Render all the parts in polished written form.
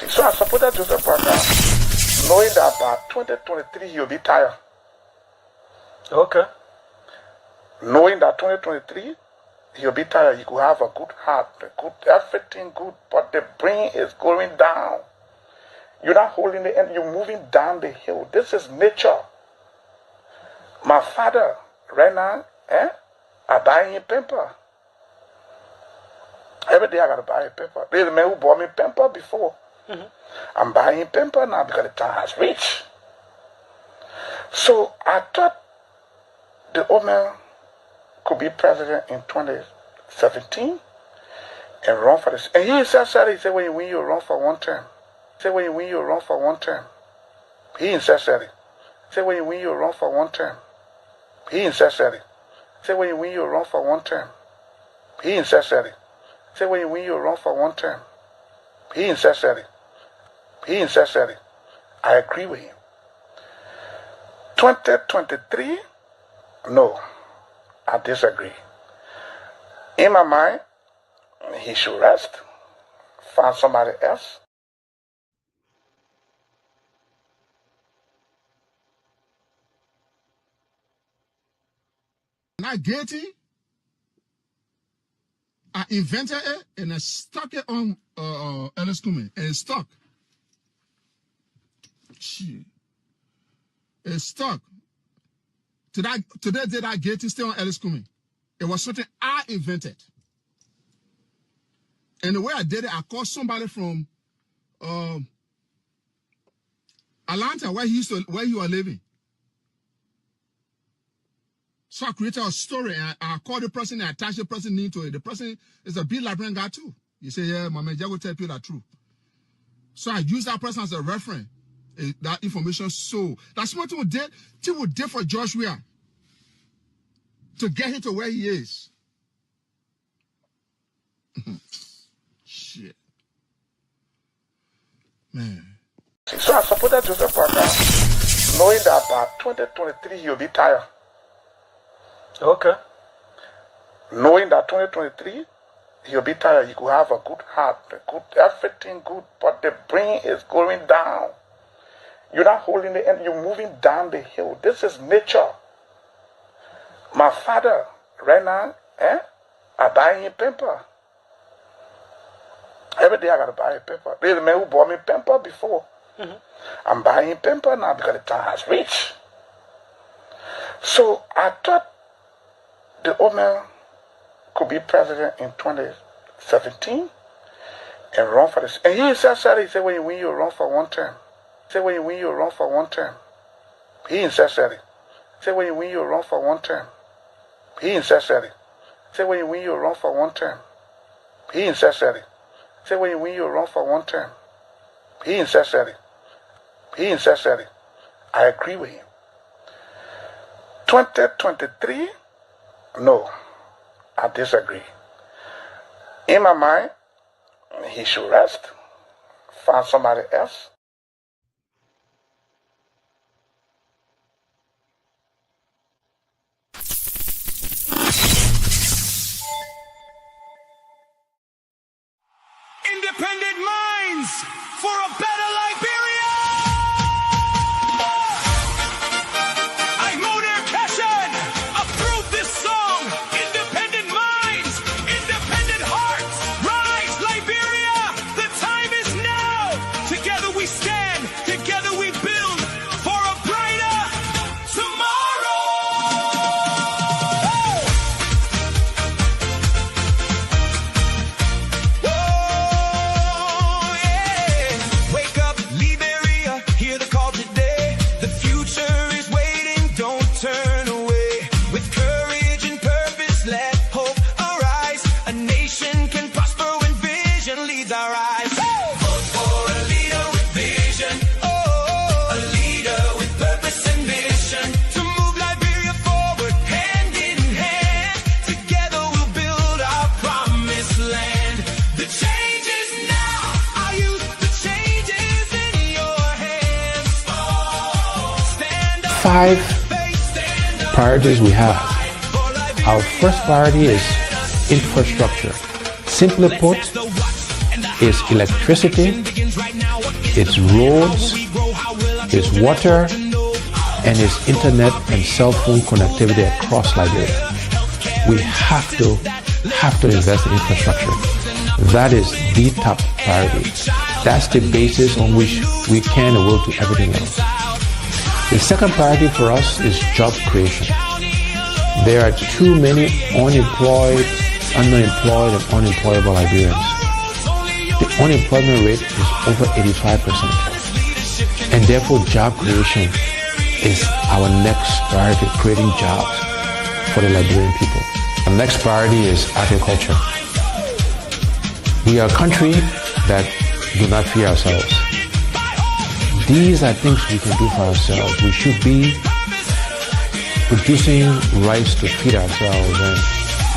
So I supported Joseph Parker, knowing that by 2023 he'll be tired. Okay. Knowing that 2023 he'll be tired, he could have a good heart, everything good, but the brain is going down. You're not holding the end, you're moving down the hill. This is nature. My father, right now, I buy him pamper. Every day I gotta buy a pamper. There's a man who bought me pamper before. I'm buying pamper now because the time has reached. So I thought the old man could be president in 2017 and run for this. And he said, when you win, you run for one term. He said, when you win, you run for one term. He said, when you win, you run for one term. He said, when you win, you run for one term. He said, when you win, you run for one term. He said, I agree with him. 2023, no, I disagree. In my mind, he should rest, find somebody else. Not guilty. I invented it and I stuck it on Ellis Cumming and it's stuck. Shit. It's stuck. Today did I get it still on Ellis Cumming? It was something I invented. And the way I did it, I called somebody from Atlanta, where he was living. So I created a story and I called the person and attached the person into it. The person is a big librarian guy too. You say, yeah, my man, I will tell you the truth. So I use that person as a reference. That information. So that's what we did for Josh Weir to get him to where he is. Shit. Man. So I supported Joseph Parker, knowing that by 2023 he'll be tired. Okay. Knowing that 2023 he'll be tired, he could have a good heart, everything good, but the brain is going down. You're not holding the end, you're moving down the hill. This is nature. My father, right now, I buy him pamper. Every day I gotta buy a pamper. There's a man who bought me pamper before. I'm buying pamper now because the time has reached. So I thought the old man could be president in 2017 and run for this. And he said, when you win, you run for one term. He said, when you win, you run for one term. He said, when you win, you run for one term. He said, when you win, you run for one term. He said, when you win, you run for one term. He said, I agree with him. 2023, no, I disagree. In my mind, he should rest, find somebody else. Independent minds for a better Liberia! I Moner Keshen approve this song. Independent minds, independent hearts, rise Liberia! The time is now. Together we stand, together we build for a brighter tomorrow. Wake up, Liberia, hear the call today. The future is waiting, don't turn away. With courage and purpose, let hope arise. A nation can prosper when vision leads our eyes. Vote for a leader with vision. A leader with purpose and mission. To move Liberia forward, hand in hand. Together we'll build our promised land. The change is now, our youth. The change is in your hands. Stand up. 5 priorities we have. Our first priority is infrastructure. Simply put, is electricity, its roads, its water, and its internet and cell phone connectivity across Liberia. We have to invest in infrastructure. That is the top priority. That's the basis on which we can and will do everything else. The second priority for us is job creation. There are too many unemployed, underemployed, and unemployable Liberians. The unemployment rate is over 85%. And therefore, job creation is our next priority, creating jobs for the Liberian people. The next priority is agriculture. We are a country that do not feed ourselves. These are things we can do for ourselves. We should be producing rice to feed ourselves. And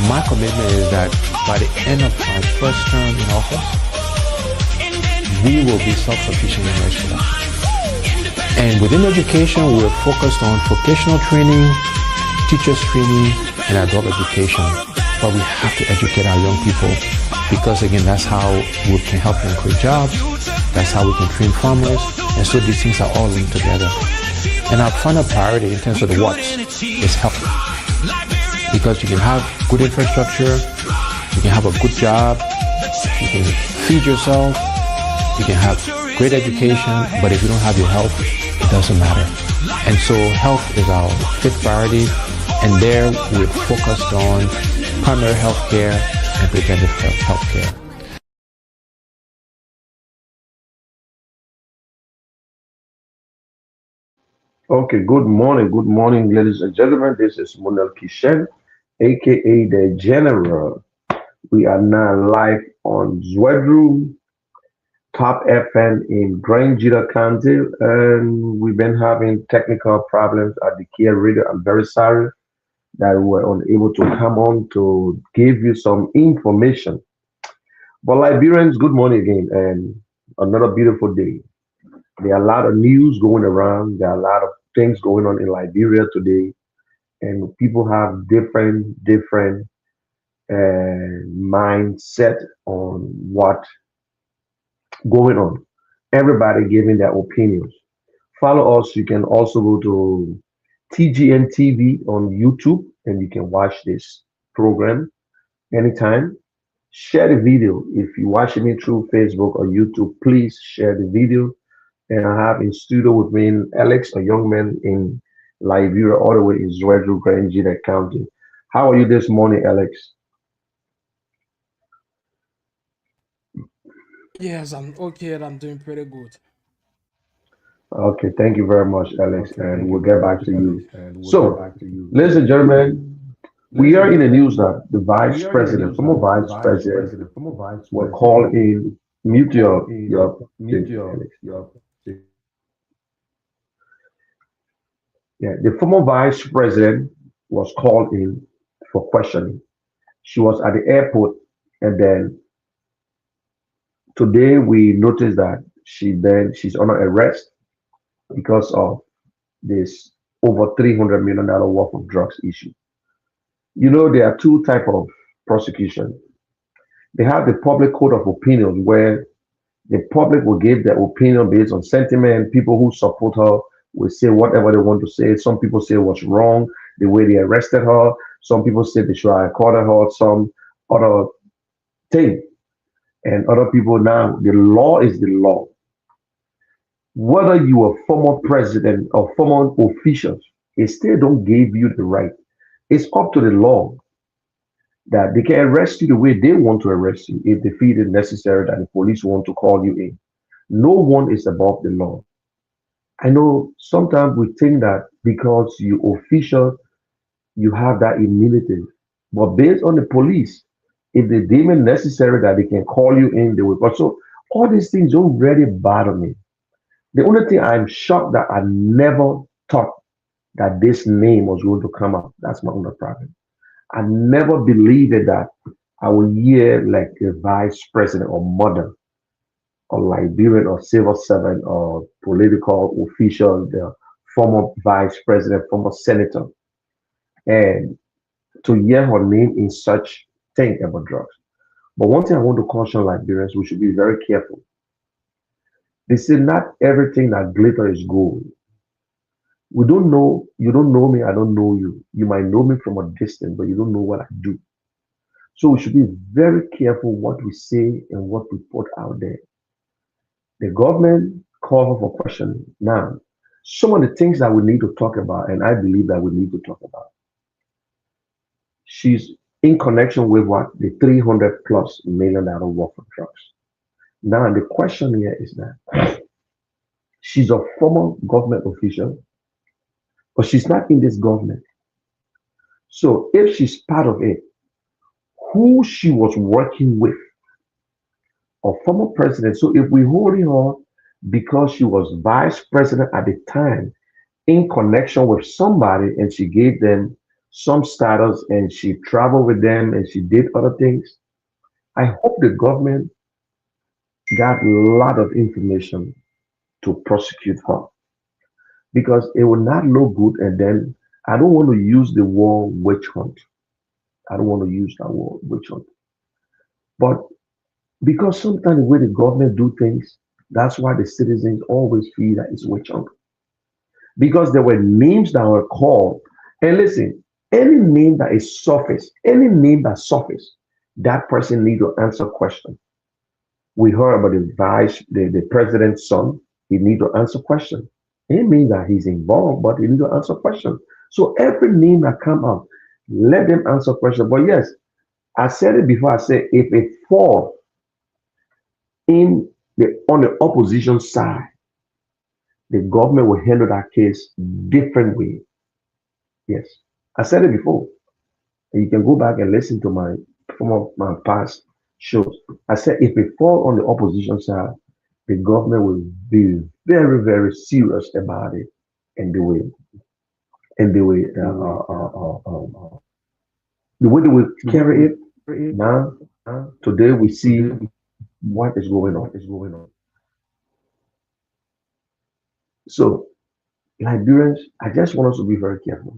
my commitment is that by the end of my first term in office, we will be self-sufficient in rice production. And within education, we're focused on vocational training, teachers training, and adult education. But we have to educate our young people because, again, that's how we can help them create jobs. That's how we can train farmers. And so these things are all linked together. And our final priority in terms of the what's is health. Because you can have good infrastructure, you can have a good job, you can feed yourself, you can have great education, but if you don't have your health, it doesn't matter. And so health is our fifth priority, and there we're focused on primary health care and preventive health care. Okay, good morning, ladies and gentlemen. This is Monel Kishen, aka the General. We are now live on Zwedru, Top FM in Grangita County, and we've been having technical problems at the Kia Radio. I'm very sorry that we were unable to come on to give you some information. But Liberians, good morning again, and another beautiful day. There are a lot of news going around. There are a lot of things going on in Liberia today, and people have different mindset on what going on. Everybody giving their opinions. Follow us. You can also go to TGN TV on YouTube, and you can watch this program anytime. Share the video. If you're watching me through Facebook or YouTube, please share the video. And I have in studio with me Alex, a young man in Liberia, all the way in Zwedru, Grangita County. How are you this morning, Alex? Yes, I'm okay. I'm doing pretty good. Okay, thank you very much, Alex, and we'll get back to you. So, ladies and gentlemen, we are in the news that the vice president, former vice president, were called in. Mute your thing, Alex. Yeah, the former vice president was called in for questioning. She was at the airport, and then today we noticed that she's under arrest because of this over $300 million worth of drugs issue. You know, there are two type of prosecution. They have the public code of opinion where the public will give their opinion based on sentiment. People who support her will say whatever they want to say. Some people say what's wrong, the way they arrested her. Some people say they should have caught her, some other thing. And other people now, the law is the law. Whether you are former president or former officials, it still don't give you the right. It's up to the law that they can arrest you the way they want to arrest you if they feel it necessary that the police want to call you in. No one is above the law. I know sometimes we think that because you official, you have that immunity. But based on the police, if they deem it necessary that they can call you in, they will. But so all these things don't really bother me. The only thing I'm shocked that I never thought that this name was going to come up. That's my only problem. I never believed that I would hear like a vice president or mother or Liberian or civil servant or political official, the former vice president, former senator, and to hear her name in such thing about drugs. But one thing I want to caution Liberians, we should be very careful. They say not everything that glitter is gold. We don't know, you don't know me, I don't know you. You might know me from a distance, but you don't know what I do. So we should be very careful what we say and what we put out there. The government call for questioning. Now, some of the things that we need to talk about, and I believe that we need to talk about. She's in connection with what? The 300 plus million dollar war for drugs. Now, the question here is that she's a former government official, but she's not in this government. So if she's part of it, who she was working with, a former president. So if we hold her because she was vice president at the time in connection with somebody and she gave them some status and she traveled with them and she did other things, I hope the government got a lot of information to prosecute her because it will not look good. And then I don't want to use the word witch hunt. I don't want to use that word witch hunt. But because sometimes the way the government do things, that's why the citizens always feel that it's witch hunt. Because there were names that were called. And listen, any name that is surface, any name that surface, that person need to answer question. We heard about the president's son. He need to answer question. It means that he's involved, but he need to answer question. So every name that come up, let them answer question. But yes, I said it before. I said if it fall in the on the opposition side, the government will handle that case different way. Yes, I said it before. And you can go back and listen to my some of my past shows. I said if it fall on the opposition side, the government will be very, very serious about it and the way they will carry it. Now, today we see what is going on. So, Liberians, I just want us to be very careful.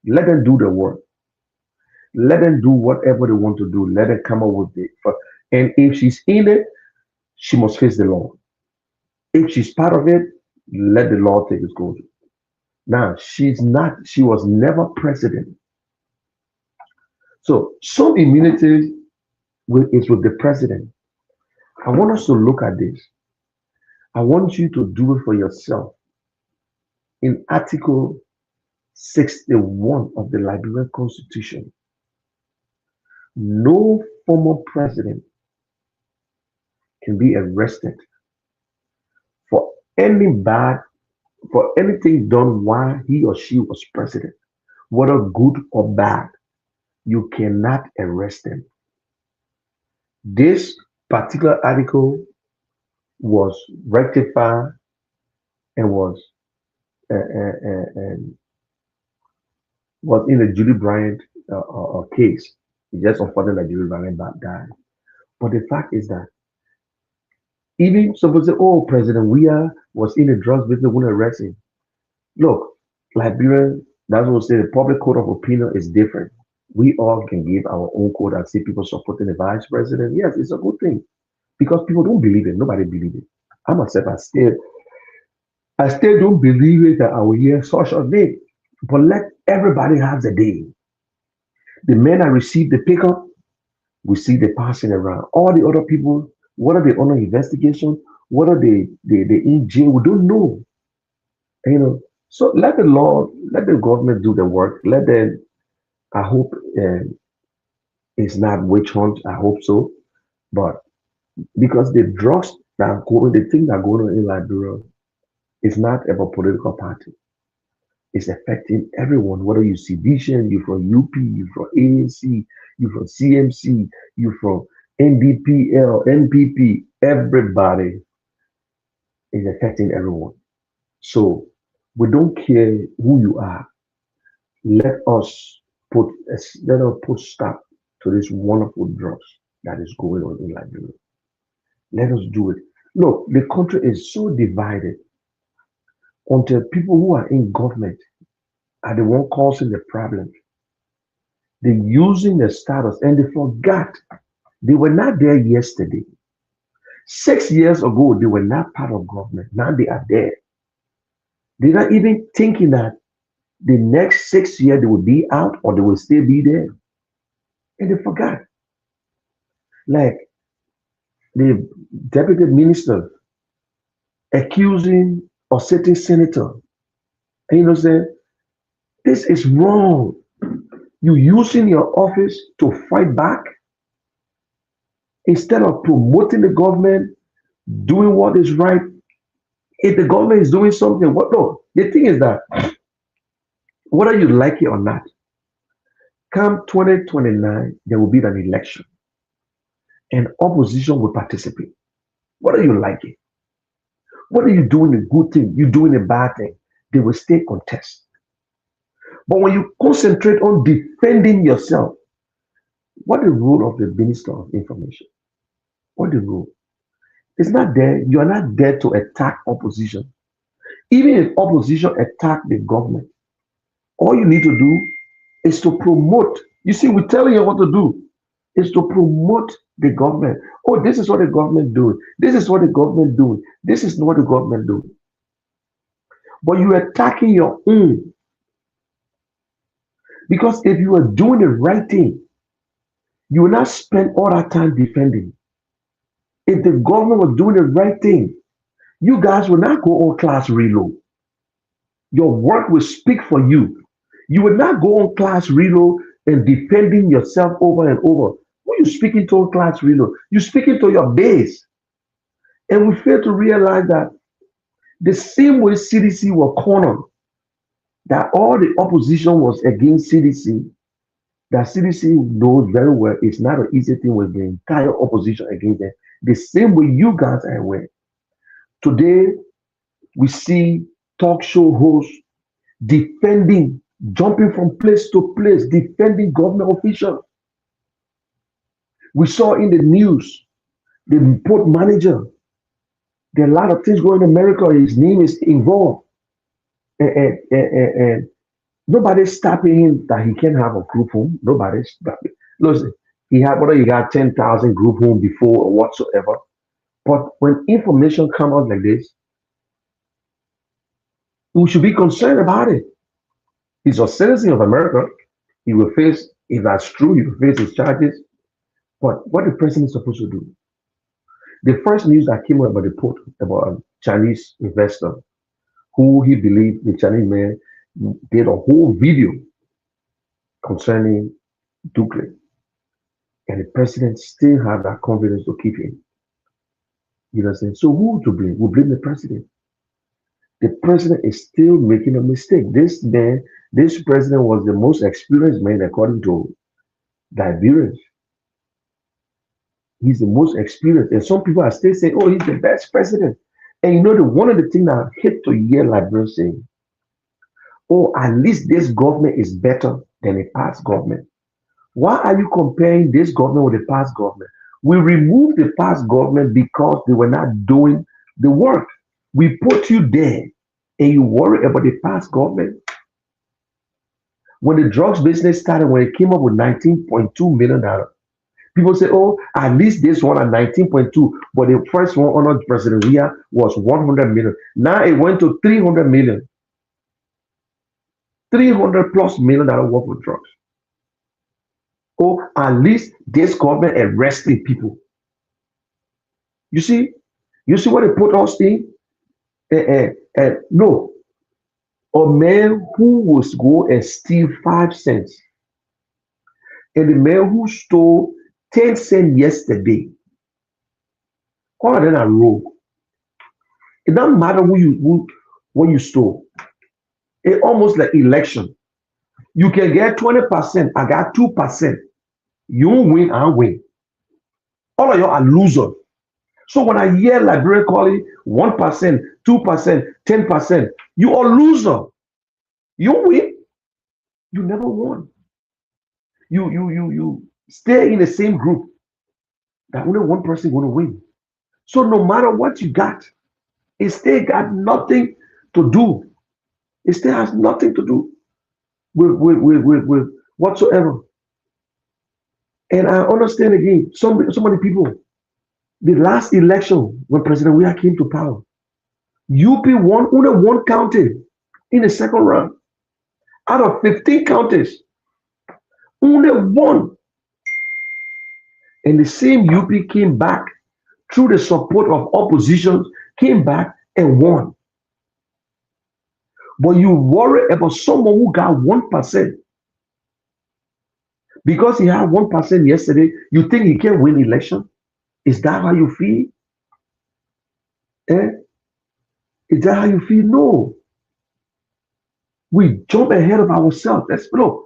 Let them do the work. Let them do whatever they want to do. Let them come up with it. And if she's in it, she must face the law. If she's part of it, let the law take its course. Now, she's not, she was never president. So, some immunity is with the president. I want us to look at this. I want you to do it for yourself. In Article 61 of the Liberian Constitution, no former president can be arrested for any bad, for anything done while he or she was president, whether good or bad. You cannot arrest them. This particular article was rectified and and was in the Julie Bryant case. It's just unfortunate that Julie Bryant died. But the fact is that even someone say, "Oh, President Weah was in the drugs business, wouldn't arrest him." Look, Liberia, that's what we say. The public code of opinion is different. We all can give our own code and see people supporting the vice president. Yes, it's a good thing because people don't believe it. Nobody believes it. I myself, I still don't believe it that I will hear such a day. But let everybody have the day. The men that receive the pickup, we see the passing around. All the other people, whether they under investigation, whether they in jail, we don't know. So let the law, let the government do the work. Let them. I hope it's not witch hunt. I hope so, but because the drugs that are going, the things that are going on in Liberia, it's not about political party. It's affecting everyone, whether you see Vision, you from UP, you from ANC, you from CMC, you from NDPL, NPP, everybody is affecting everyone. So we don't care who you are. Let us put stop to this wonderful drugs that is going on in Liberia. Let us do it. Look, the country is so divided until people who are in government are the one causing the problem. They're using the status and they forgot they were not there yesterday. 6 years ago, they were not part of government. Now they are there. They're not even thinking that the next 6 years they will be out or they will still be there. And they forgot. Like the deputy minister accusing a certain senator. And you know, say, this is wrong. You using your office to fight back instead of promoting the government, doing what is right. If the government is doing something, what no? The thing is that whether you like it or not, come 2029, there will be an election and opposition will participate. Whether you like it, whether you're doing a good thing, you're doing a bad thing, they will still contest. But when you concentrate on defending yourself, what the role of the Minister of Information? What the role? It's not there. You are not there to attack opposition. Even if opposition attack the government, all you need to do is to promote. You see, we're telling you what to do. Is to promote the government. Oh, this is what the government doing. This is what the government doing. This is what the government doing. But you're attacking your own. Because if you are doing the right thing, you will not spend all that time defending. If the government was doing the right thing, you guys will not go on class reload. Your work will speak for you. You will not go on class reload and defending yourself over and over. Who are you speaking to on class reload? You're speaking to your base. And we fail to realize that the same way CDC were cornered, that all the opposition was against CDC, that CDC knows very well it's not an easy thing with the entire opposition against them. The same way you guys are aware. Today, we see talk show hosts defending, jumping from place to place, defending government officials. We saw in the news, the port manager, there are a lot of things going in America. His name is involved. And nobody's stopping him that he can have a group home. Nobody's stopping. Listen, he had whether he got 10,000 group home before or whatsoever. But when information comes out like this, we should be concerned about it. He's a citizen of America. He will face, if that's true, he will face his charges. But what the president is supposed to do? The first news that came out about the port about a Chinese investor who he believed the Chinese man did a whole video concerning Duque. And the president still have that confidence to keep him. You know what I'm saying? So who to blame? We blame the president. The president is still making a mistake. This man, this president was the most experienced man according to Liberians. He's the most experienced. And some people are still saying, oh, he's the best president. And you know, one of the things that I hate to hear Liberians saying, oh, at least this government is better than the past government. Why are you comparing this government with the past government? We removed the past government because they were not doing the work. We put you there and you worry about the past government. When the drugs business started, when it came up with $19.2 million, people say, oh, at least this one at 19.2, but the first one under President Ria was 100 million. Now it went to 300 million. $300+ million worth of drugs. Oh, at least this government arrested people. You see what they put us in? No, a man who was go and steal 5 cents, and the man who stole 10 cents yesterday, all of them are rogue. It doesn't matter what you stole. It's almost like election. You can get 20%. I got 2%. You win, I win. All of you are losers. So when I hear Liberia calling 1%, 2%, 10%, you are loser. You win. You never won. You stay in the same group. That only one person going to win. So no matter what you got, it still got nothing to do. It still has nothing to do with whatsoever. And I understand again, so many people, The last election when President Weah came to power, UP won only one county in the second round. Out of 15 counties, only one. And the same UP came back through the support of opposition, came back and won. But you worry about someone who got 1%. Because he had 1% yesterday, you think he can win election? Is that how you feel? Eh? Is that how you feel? No. We jump ahead of ourselves. Let's look.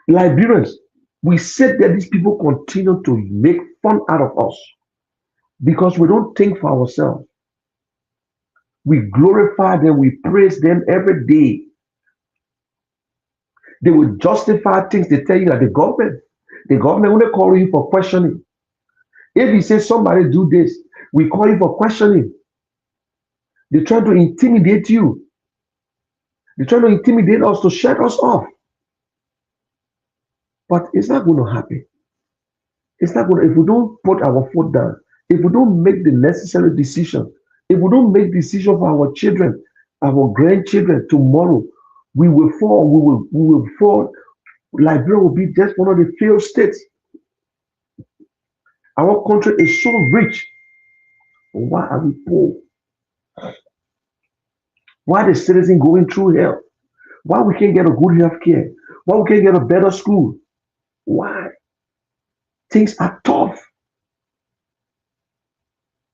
Liberians, we said that these people continue to make fun out of us because we don't think for ourselves. We glorify them, we praise them every day. They will justify things they tell you that the government only call you for questioning. If you say somebody do this, we call you for questioning. They try to intimidate you. They try to intimidate us to shut us off. But it's not going to happen. It's not going to, if we don't put our foot down, if we don't make the necessary decision, if we don't make decision for our children, our grandchildren tomorrow, we will fall. We will fall. Liberia will be just one of the failed states. Our country is so rich. Why are we poor? Why the citizens going through hell? Why we can't get a good health care? Why we can't get a better school? Why? Things are tough.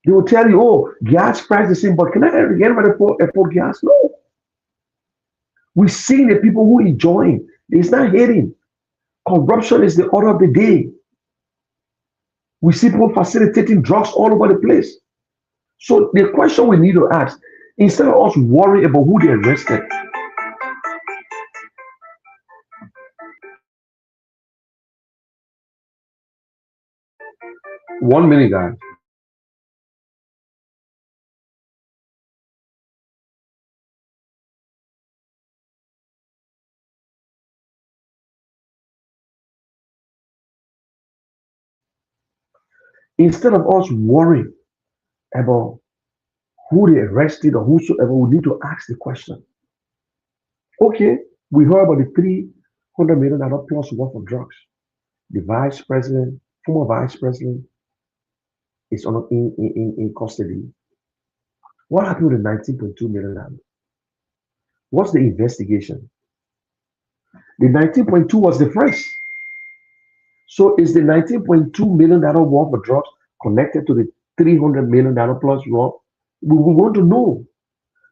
They will tell you, oh, gas price is the same, but can I get anybody afford gas? No. We see the people who enjoying. It's not hating. Corruption is the order of the day. We see people facilitating drugs all over the place. So the question we need to ask, instead of us worrying about who they arrested, one minute, guys. Instead of us worrying about who they arrested or whosoever, we need to ask the question. Okay, we heard about the $300 million plus worth of drugs. The vice president, former vice president, is in custody. What happened with the $19.2 million? What's the investigation? The 19.2 was the first. So is the $19.2 million worth of drugs connected to the $300 million plus raw? We want to know.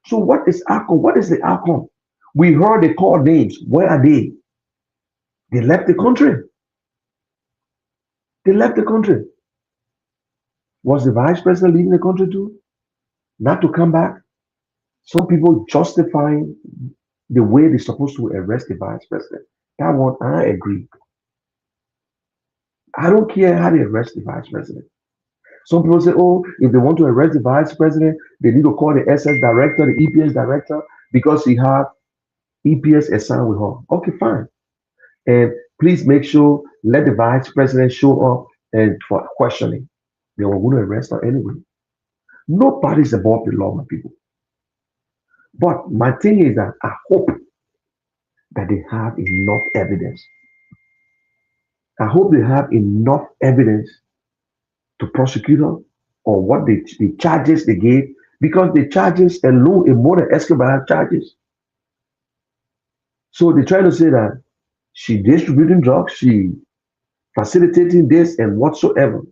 So what is outcome? What is the outcome? We heard they call names. Where are they? They left the country. They left the country. Was the vice president leaving the country too? Not to come back? Some people justifying the way they're supposed to arrest the vice president. That one, I agree. I don't care how they arrest the vice president. Some people say, oh, if they want to arrest the vice president, they need to call the SS director, the EPS director, because he had EPS assigned with her. Okay, fine. And please make sure, let the vice president show up and for questioning. They were going to arrest her anyway. Nobody's above the law, my people. But my thing is that I hope that they have enough evidence. I hope they have enough evidence to prosecute her or what the charges they gave, because the charges alone are more than Escobar charges. So they're trying to say that she distributing drugs, she facilitating this and whatsoever.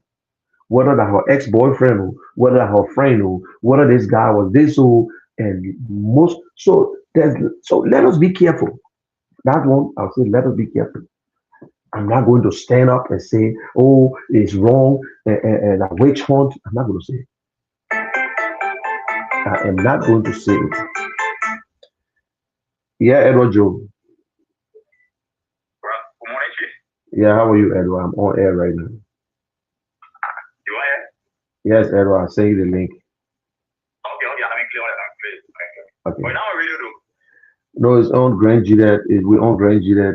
Whether that her ex-boyfriend or whether her friend or whether this guy was this or and most so let us be careful. That one I'll say let us be careful. I'm not going to stand up and say, oh, it's wrong and a witch hunt. I'm not going to say it. I am not going to say it. Yeah, Edward Joe. Good morning, Chief. Yeah, how are you, Edward? I'm on air right now. You are here? Yes, Edward, I'll send you the link. Okay, I'm clear on that. Okay. But now I really do. No, it's on Grand Juliet. We're on Grand Juliet.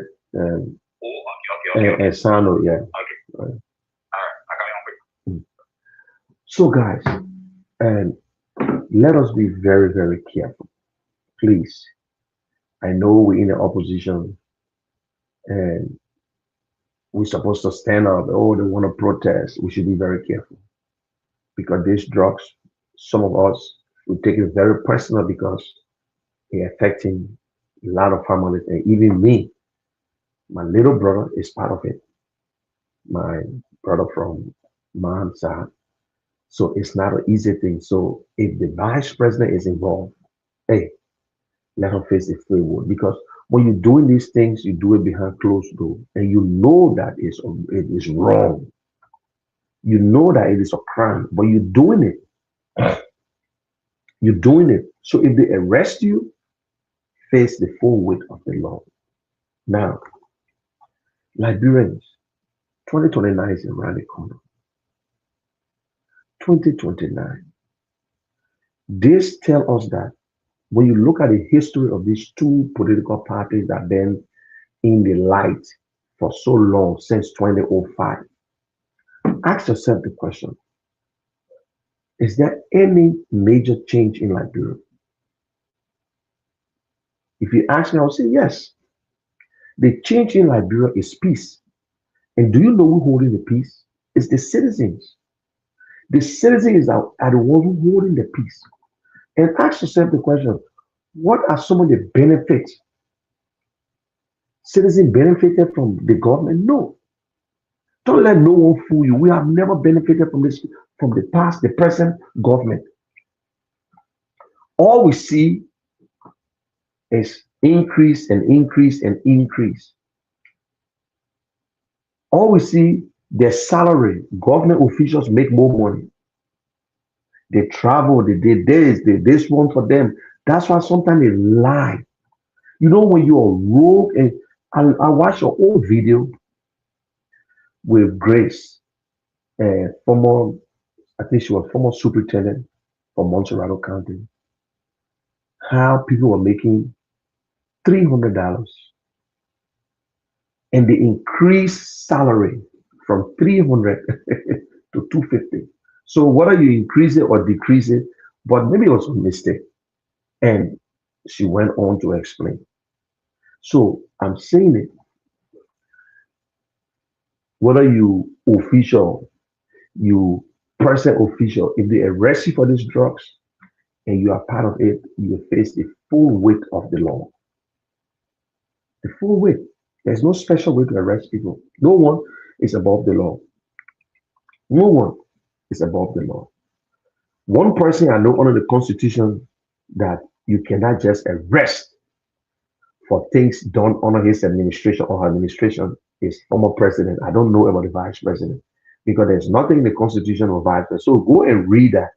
Okay. And Sano, yeah. Okay. All right. I come on quick. So, guys, and let us be very, very careful, please. I know we're in the opposition and we're supposed to stand up. Oh, they want to protest. We should be very careful because these drugs, some of us will take it very personal because they're affecting a lot of families, and even me. My little brother is part of it. My brother from mom's side. So it's not an easy thing. So if the vice president is involved, hey, let her face the free wood. Because when you're doing these things, you do it behind closed door, and you know that it is wrong. You know that it is a crime, but you're doing it. You're doing it. So if they arrest you, face the full weight of the law. Now, Liberians, 2029 is around the corner. 2029. This tell us that when you look at the history of these two political parties that been in the light for so long since 2005, ask yourself the question: is there any major change in Liberia? If you ask me, I'll say yes. The change in Liberia is peace. And do you know who holding the peace? It's the citizens. The citizens are the ones who holding the peace. And ask yourself the question: what are some of the benefits citizens benefited from the government? No. Don't let no one fool you. We have never benefited from this, from the past, the present government. All we see is increase and increase and increase. All we see, their salary, government officials make more money. They travel, they did this, they this one for them. That's why sometimes they lie. You know, when you're rogue, and I watched your old video with Grace, former, I think she was former superintendent for Montserrat County, how people were making $300 and they increased salary from 300 to 250. So whether you increase it or decrease it, but maybe it was a mistake. And she went on to explain. So I'm saying it, whether you official, you person official, if they arrest you for these drugs and you are part of it, you will face the full weight of the law. The full weight. There's no special way to arrest people. No one is above the law. No one is above the law. One person I know under the Constitution that you cannot just arrest for things done under his administration or her administration is former president. I don't know about the vice president because there's nothing in the Constitution of vice president. So go and read that.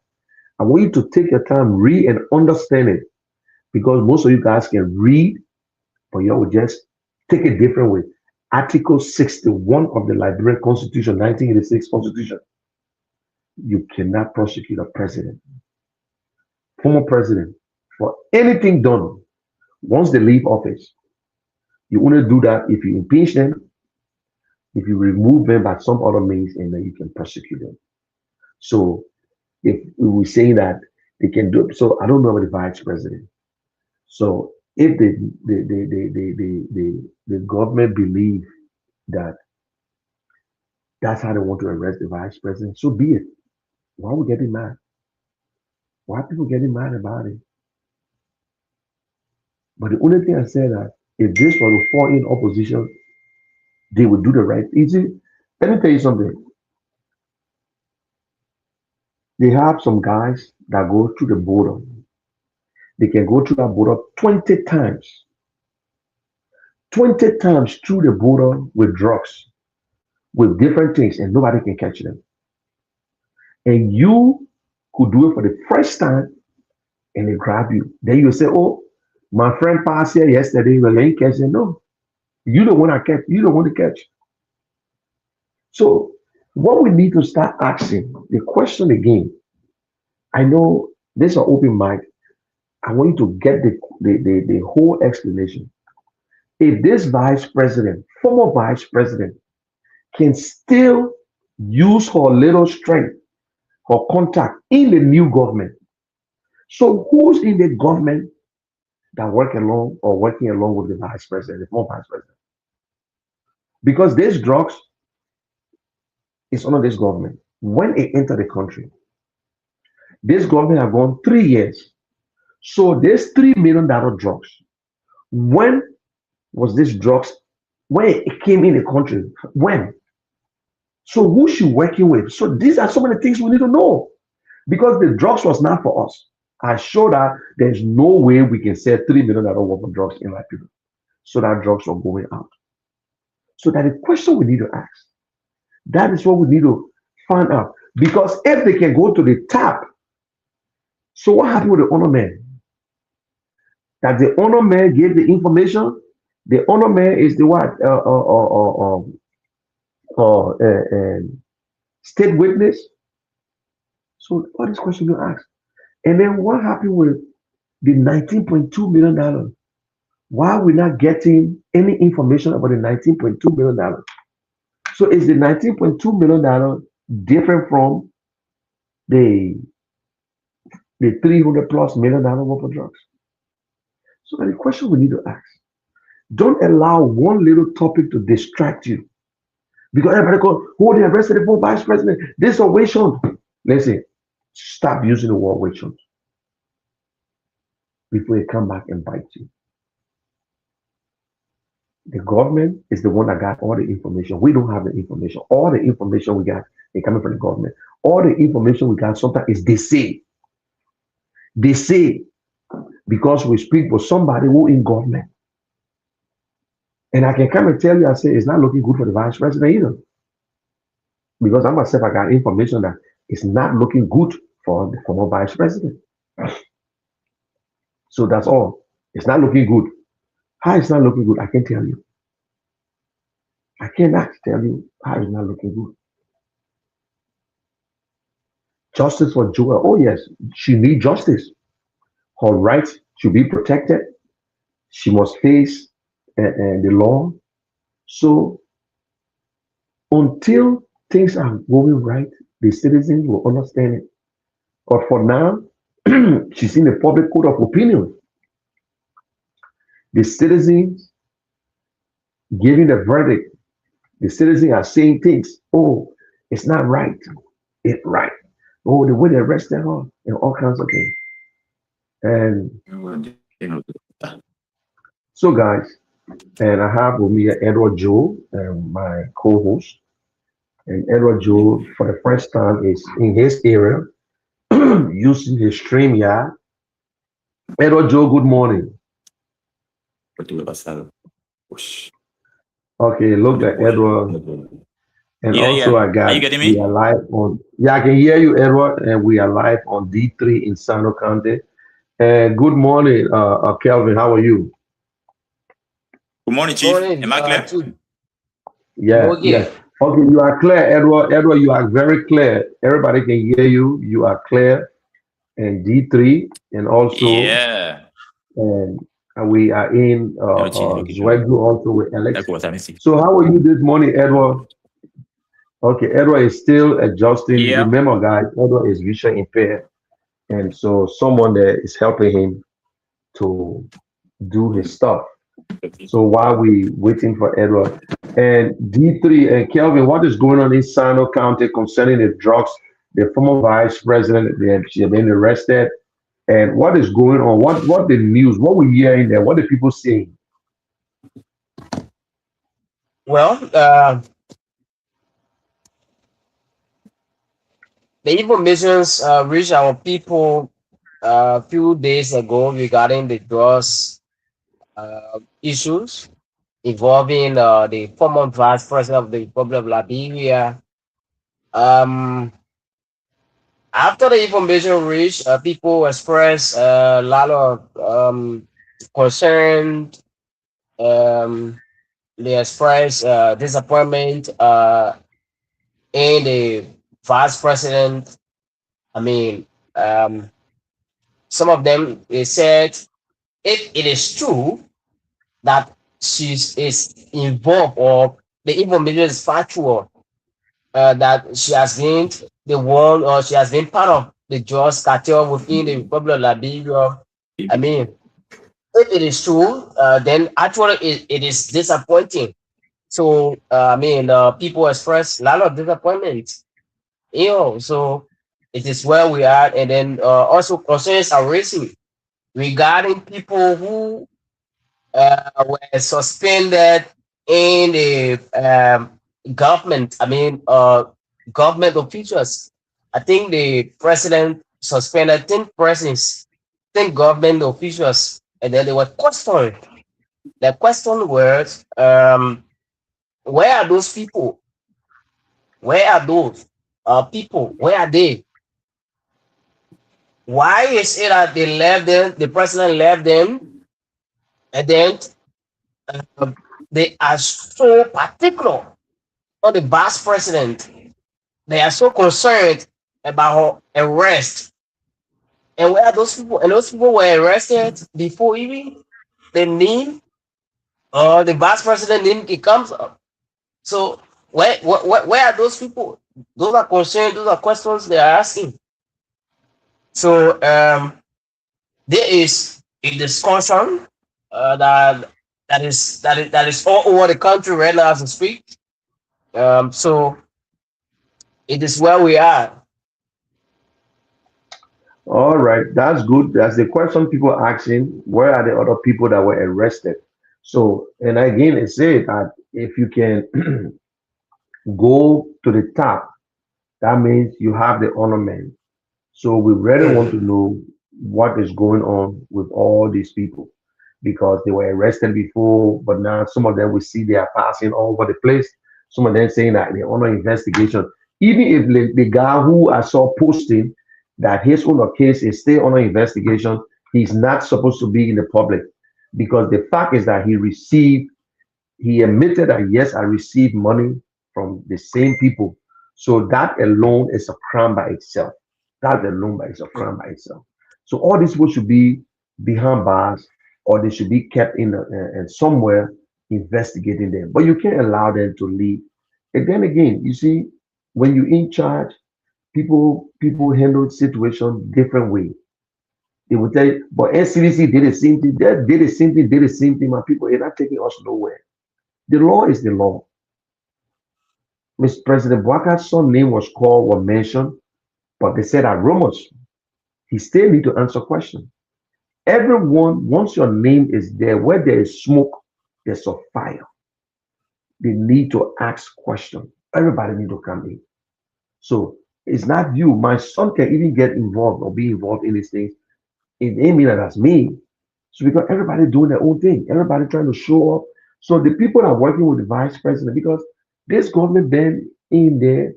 I want you to take your time, read and understand it, because most of you guys can read, but you will just take a different way. Article 61 of the Liberian Constitution, 1986 Constitution. You cannot prosecute a president, former president, for anything done once they leave office. You only do that if you impeach them, if you remove them by some other means, and then you can prosecute them. So if we were saying that they can do it, so I don't know about the vice president. So if the government believe that that's how they want to arrest the vice president, so be it. Why are we getting mad? Why are people getting mad about it? But the only thing I said that if this was to fall in opposition, they would do the right thing. See, let me tell you something. They have some guys that go through the border. They can go through that border 20 times. 20 times through the border with drugs, with different things, and nobody can catch them. And you could do it for the first time and they grab you. Then you say, oh, my friend passed here yesterday, well, they catch him. No, you don't want to catch, you don't want to catch. So what we need to start asking, the question again, I know this is an open mic. I want you to get the whole explanation. If this vice president, former vice president, can still use her little strength, or contact in the new government. So who's in the government that working along with the vice president, the former vice president? Because these drugs is under this government. When it entered the country, this government have gone 3 years. So this $3 million drugs, when was this drugs, when it came in the country? When? So who she working with? So these are so many things we need to know. Because the drugs was not for us. I show that there's no way we can sell $3 million worth of drugs in Liberia. So that drugs are going out. So that the question we need to ask. That is what we need to find out. Because if they can go to the tap, so what happened with the owner man? That the owner man gave the information. The owner man is the what? State witness. So all these questions you ask. And then what happened with the $19.2 million? Why are we not getting any information about the $19.2 million? So is the $19.2 million different from the $300+ million worth of drugs? So the question we need to ask. Don't allow one little topic to distract you. Because everybody goes, oh, they arrested the former vice president. This is a witch hunt. Listen, stop using the word witch hunt before they come back and bite you. The government is the one that got all the information. We don't have the information. All the information we got is coming from the government. All the information we got sometimes is they say. They say because we speak with somebody who in government. And I can come and tell you, I say it's not looking good for the vice president either. Because I myself, I got information that it's not looking good for the former vice president. So that's all. It's not looking good. How it's not looking good, I can't tell you. I cannot tell you how it's not looking good. Justice for Joel. Oh yes, she needs justice. Her rights should be protected. She must face the law. So until things are going right, the citizens will understand it. But for now, she's in the public code of opinion. The citizens giving the verdict. The citizens are saying things. Oh, it's not right. It's right. Oh, the way they arrested her and all kinds of things. And so, guys, and I have with me Edward Joe, my co-host. And Edward Joe, for the first time, is in his area using his StreamYard. Edward Joe, good morning. Okay, look at Edward. And also I got, are you getting me? we are live on, yeah, I can hear you, Edward, and we are live on D3 in Sano County. And good morning, Kelvin, how are you? Good morning, Chief. Am I clear? Yeah, yeah. Okay, you are clear, Edward. Edward, you are very clear. Everybody can hear you. You are clear. And D3, and also, Yeah. and we are in Zwegu also with Alex. So how are you this morning, Edward? Okay, Edward is still adjusting. Yeah. Remember, guys, Edward is visually impaired. And so someone there is helping him to do his stuff. So while we waiting for Edward, and D3 and Kelvin, what is going on in Sano County concerning the drugs? The former vice president, she has been arrested. And what is going on? What the news? What we hearing there? What are people saying? Well, the informations reached our people a few days ago regarding the drugs issues involving the former vice president of the Republic of Liberia. After the information reached, people expressed a lot of concern. They expressed disappointment in the vice president. I mean, some of them, they said, if it is true that she is involved or the information is factual, that she has gained the one, or she has been part of the drugs cartel within the Republic of Liberia. I mean, if it is true, then actually it is disappointing. So I mean, people express a lot of disappointment. So it is where we are, and then also concerns are raising regarding people who were suspended in the government. I mean, government officials. I think the president suspended 10 persons, 10 government officials, and then they were questioned. The question was, where are those people? Where are those people? Where are they? Why is it that they left them? The president left them, and then they are so particular on the vice president. They are so concerned about her arrest. And where are those people? And those people were arrested before even the name or the vice president name it comes up. So where are those people? Those are concerns. Those are questions they are asking. So there is a discussion that is all over the country right now as we speak. So it is where we are. All right, that's good. That's the question people are asking. Where are the other people that were arrested? So, and again, I say that if you can go to the top, that means you have the ornament. So we really want to know what is going on with all these people because they were arrested before, but now some of them we see they are passing all over the place. Some of them saying that they're under investigation. Even if the guy who I saw posting that his own case is still under investigation, he's not supposed to be in the public because the fact is that he admitted that yes, I received money from the same people. So that alone is a crime by itself. That alone is a crime by itself. So all these people should be behind bars or they should be kept in somewhere investigating them. But you can't allow them to leave. And then again, you see, when you're in charge, people handle situations different way. They will tell you, but NCDC did the same thing, they did the same thing, did the same thing. My people, they're not taking us nowhere. The law is the law. Mr. President Bwaka's son name was called or mentioned, but they said that rumors. He still need to answer questions. Everyone, once your name is there, where there is smoke, there's a fire. They need to ask questions. Everybody need to come in. So it's not you. My son can even get involved or be involved in these things. It ain't mean that that's me. So because everybody doing their own thing, everybody trying to show up. So the people are working with the vice president because this government been in there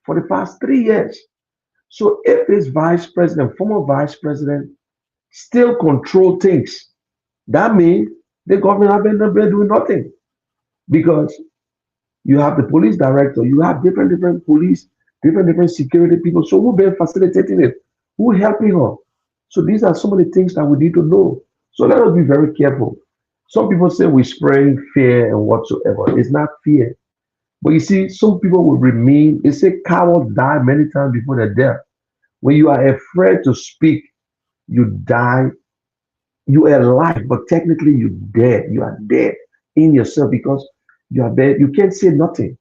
for the past 3 years. So if this vice president, former vice president, still control things, that means the government have been doing nothing. Because you have the police director, you have different police, different security people. So who been facilitating it? Who helping her? So these are some of the things that we need to know. So let us be very careful. Some people say we're spraying fear and whatsoever. It's not fear. But you see, some people will remain, they say cowards die many times before their death. When you are afraid to speak, you die. You are alive, but technically you're dead. You are dead in yourself because you are dead. You can't say nothing.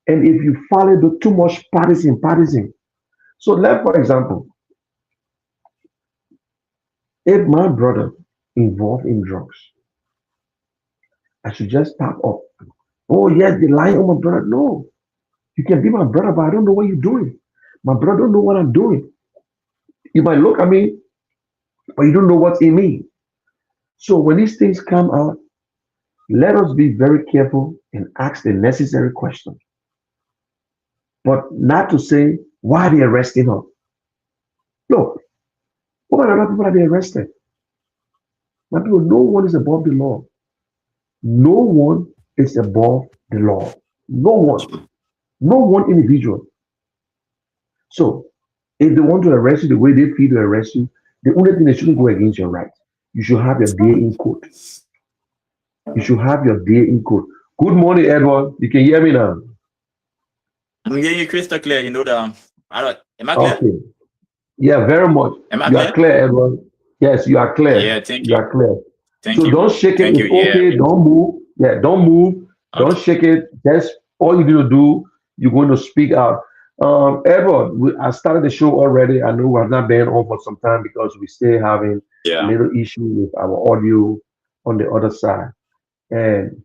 And if you follow the too much partisan. So let, for example, if my brother involved in drugs, I should just pop up. Oh yes, they lying on my brother. No, you can be my brother, but I don't know what you're doing. My brother don't know what I'm doing. You might look at me, but you don't know what's in me. So when these things come out, let us be very careful and ask the necessary questions. But not to say why they arresting her. Look, what about other people that they arrested? My people, no one is above the law. No one is above the law. No one. No one individual. So if they want to arrest you the way they feel to arrest you, the only thing they shouldn't go against your right. You should have your day in court. You should have your day in court. Good morning, Edward. You can hear me now. I'm hearing you crystal clear. You know that Am I clear? Okay. Yeah, very much. Am I You are clear? clear, Edward. Yes, you are clear. Yeah, thank You you. are clear. Thank So you. don't shake it. Thank you. It's Yeah. okay. Don't move. Yeah, don't move. Don't Okay. shake it. Just all you need to do, you're going to speak out. Edward, I started the show already. I know we have not been on for some time because we're still having a Yeah. little issue with our audio on the other side. And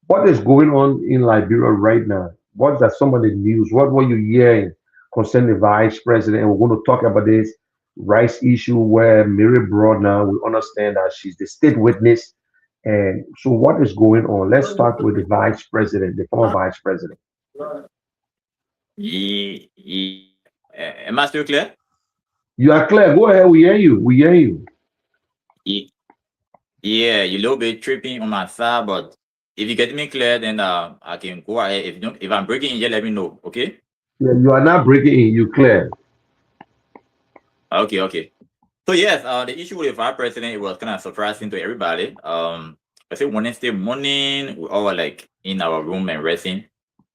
what is going on in Liberia right now? What's that some of the news? What were you hearing concerning the vice president? And we're going to talk about this rights issue where Mary brought now. We understand that she's the state witness. And so what is going on? Let's start with the vice president, the former vice president. Am I still clear? You are clear. Go ahead. We hear you. We hear you. Ye- Yeah, you a little bit tripping on my side, but if you get me clear, then I can go ahead. If you don't, if I'm breaking in here, let me know. Okay. Yeah, you are not breaking in. You clear. Okay. Okay. So yes, the issue with the vice president, it was kind of surprising to everybody. I say Wednesday morning, we all were like in our room and resting,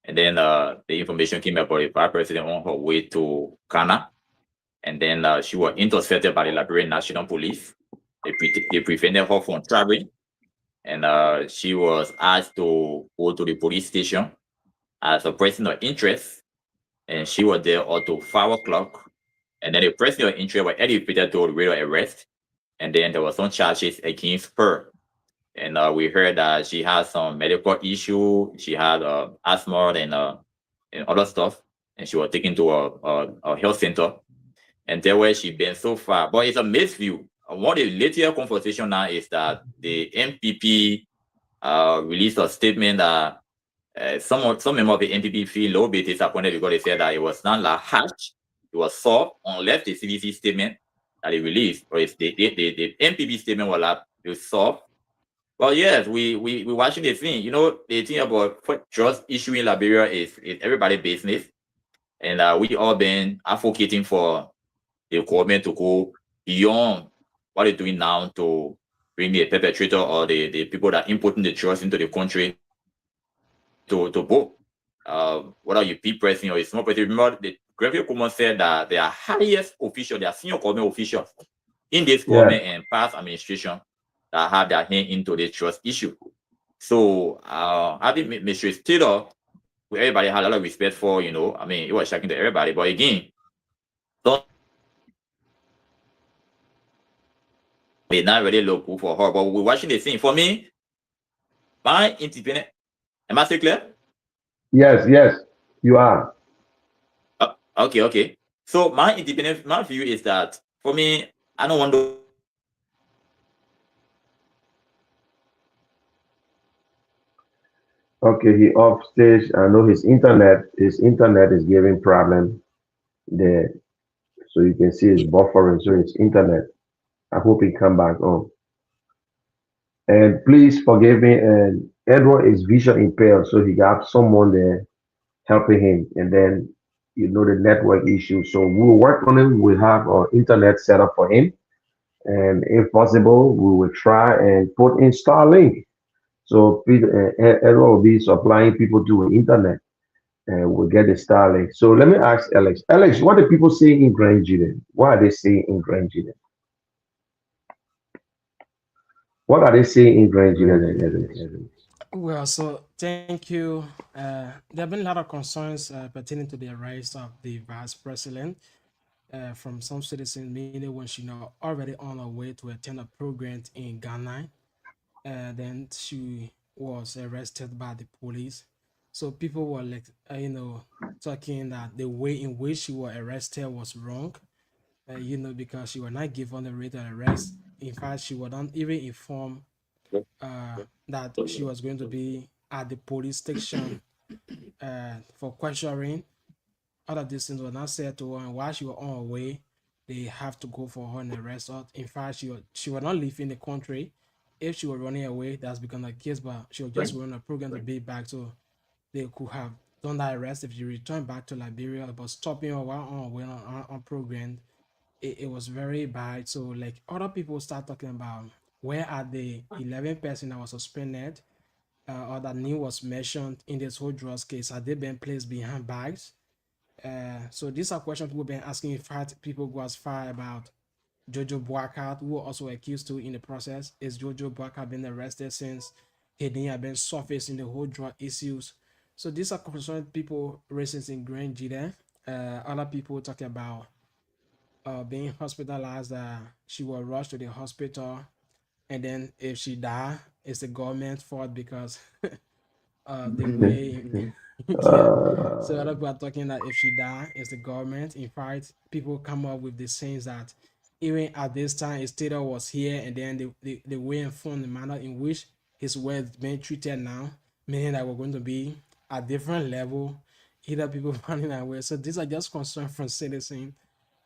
and then the information came about the vice president on her way to Ghana, and then she was intercepted by the Liberian National Police. They prevented her from traveling, and she was asked to go to the police station as a person of interest, and she was there until 5 o'clock. And then the person of interest was elevated to the radio arrest, and then there was some charges against her. And we heard that she had some medical issue. She had asthma and other stuff, and she was taken to a health center. And there where she been so far. But it's a mixed view. One of the later conversation now is that the MPP released a statement that some member of the MPP feel a little bit disappointed because they said that it was not like harsh, it was soft, unless the CDC statement that they released, or if the MPP statement was like it was soft. Well, yes, we watching the thing. You know, the thing about trust issue in Liberia is everybody business, and we all been advocating for the government to go beyond what they're doing now to bring the perpetrator or the people that importing the drugs into the country to vote. Whether you be president or a small president, remember the Gregory Coleman said that their highest official, their senior government officials in this Yeah. government and past administration that have their hand into the trust issue. So I think Mr. Taylor, who everybody had a lot of respect for, you know, I mean, it was shocking to everybody. But again, don't may not really look good for her. But we're watching the thing. For me, my independent, am I still clear? Yes, yes, you are. Okay. So my independent, my view is that for me, I don't want to. Okay, he off stage. I know his internet is giving problem there. So you can see it's buffering. So his internet. I hope he come back on. And please forgive me. And Edward is vision impaired, so he got someone there helping him. And then the network issue. So we'll work on it. We'll have our internet set up for him. And if possible, we will try and put in Starlink. So Edward will be supplying people to the internet and we'll get the Starlink. So let me ask Alex. Alex, what are people saying in Grand Julian? What are they saying in Grand Julian? What are they saying in Grand Julian? Well, so thank you. There have been a lot of concerns pertaining to the arrest of the vice president from some citizens, meaning when she now already on her way to attend a program in Ghana. Then she was arrested by the police. So people were like, talking that the way in which she was arrested was wrong. Because she was not given the right to arrest. In fact, she was not even informed that she was going to be at the police station for questioning. All of these things were not said to her, and while she was on her way, they have to go for her and arrest her. In fact, she was not leaving the country. If she was running away, that's become the case, but she was just running a program to be back, so they could have done that arrest if she returned back to Liberia. But stopping her while on her way on program, it was very bad. So like other people start talking about where are the 11 person that was suspended or that name was mentioned in this whole drugs case? Have they been placed behind bars? So these are questions people been asking. In fact, people go as far about Jojo Boakat, who were also accused to in the process. Is Jojo Boakat been arrested since he didn't have been surfaced in the whole drug issues? So these are concerns people raising in Grand Jida. Other people talking about being hospitalized. She was rushed to the hospital, and then if she die, it's the government's fault because the way yeah. So other people are talking that if she die, it's the government. In fact, people come up with the sayings that even at this time, his Taylor was here, and then the way informed the manner in which his words being treated now, meaning that we're going to be at different level. Either people finding that way. So these are just concerns from citizens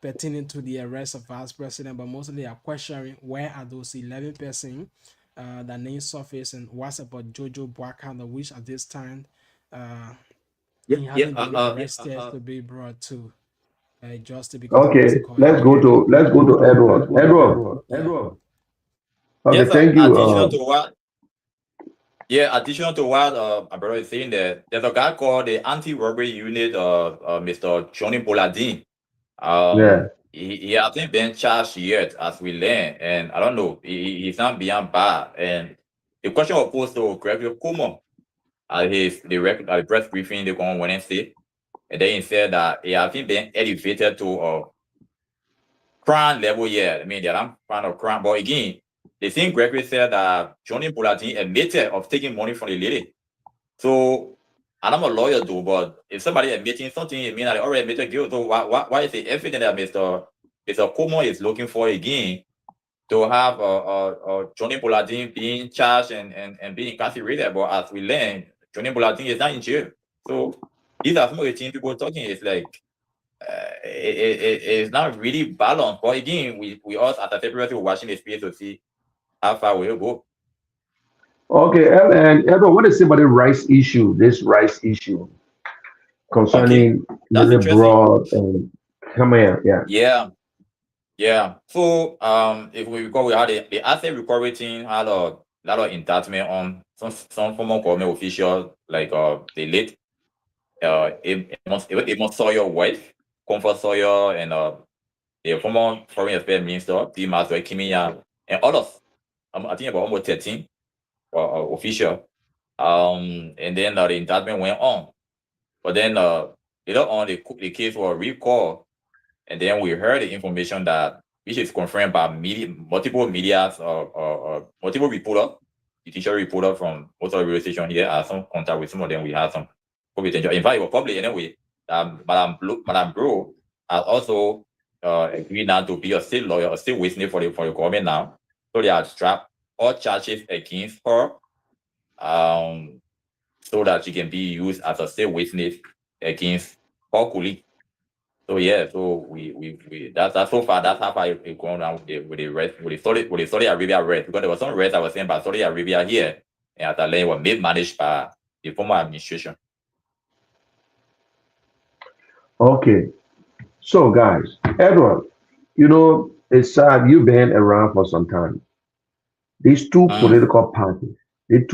pertaining to the arrest of vice president, but mostly they are questioning where are those 11 persons that name surface and what's about Jojo Boakan, which at this time he hasn't been arrested to be brought to justice because of what's Okay, it called let's go to Edward. Edward. yeah. Okay, Yes, thank you. additional to what my brother is saying, that there's a guy called the anti-robbery unit, Mr. Johnny Boladin. Yeah. He hasn't been charged yet, as we learn, and I don't know, he's not beyond bar. And the question was posed to Gregory Cuomo at the press briefing they go on Wednesday, and then he said that he hasn't been elevated to crime level yet. I mean, there are kind of crime, but again, the thing Gregory said that Johnny Boladin admitted of taking money from the lady. So, and I'm a lawyer too, but if somebody admitting something, it means that they already admitted guilt. So why is it evident that Mr. Como is looking for again to have Johnny Boladin being charged and being incarcerated? But as we learn, Johnny Boladin is not in jail. So these are some of the things people talking. It's like it's not really balanced. But again, we all as a separate watching the space to see how far we'll go. Okay, and Edward, what is it about the rice issue? This rice issue Okay, concerning that's really interesting. broad and come here, yeah. Yeah. So if we recall, we had the asset recovery team had a lot of indictment on some former government officials like the late Amos Sawyer wife, Comfort Sawyer, and the former foreign affairs minister, D. Maswell Kimiya, and others. I think about almost 13 official. And then the indictment went on. But then later on, the case was recalled. And then we heard the information that, which is confirmed by multiple medias or multiple reporters, judicial reporter from most of the radio station here, had some contact with some of them. We had some potential. In fact, it was public anyway. Madame Bro has also agreed now to be a state lawyer, a state witness for the government now. So they have strapped all charges against her, so that she can be used as a state witness against her colleague. So yeah, so we that's so far that's how far it going down with the rest with the Saudi Arabia rest, because there was some rest I was saying about Saudi Arabia here, and at the lane was managed by the former administration. Okay, so guys, Edward, it's sad you've been around for some time. These two political parties, the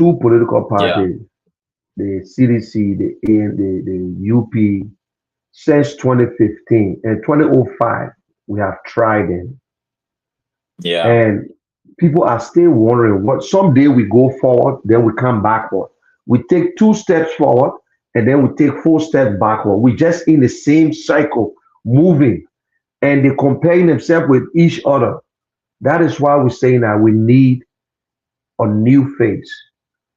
CDC, the AN, the UP, since 2015 and 2005, we have tried them. Yeah. And people are still wondering what someday we go forward, then we come backward. We take 2 steps forward and then we take 4 steps backward. We just in the same cycle moving, and they're comparing themselves with each other. That is why we're saying that we need a new face.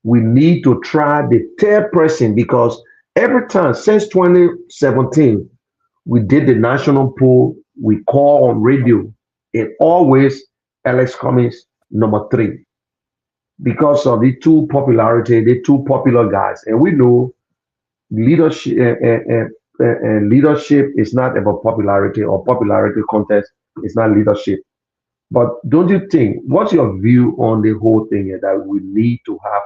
We need to try the third person, because every time since 2017, we did the national poll, we call on radio, it always Alex Cummings number 3, because of the two popular guys. And we know leadership leadership is not about popularity, or popularity contest is not leadership. But don't you think, what's your view on the whole thing here, that we need to have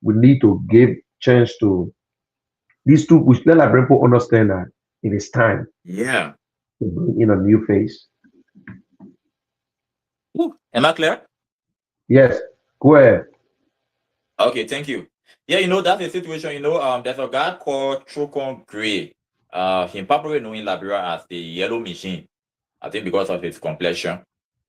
we need to give chance to these two, which let people understand that it is time Yeah. to bring in a new face? Am I clear? Yes, go ahead. Okay, thank you. Yeah, that's the situation. There's a guy called Trocon Gray. He probably known in Liberia as the yellow machine. I think because of his complexion.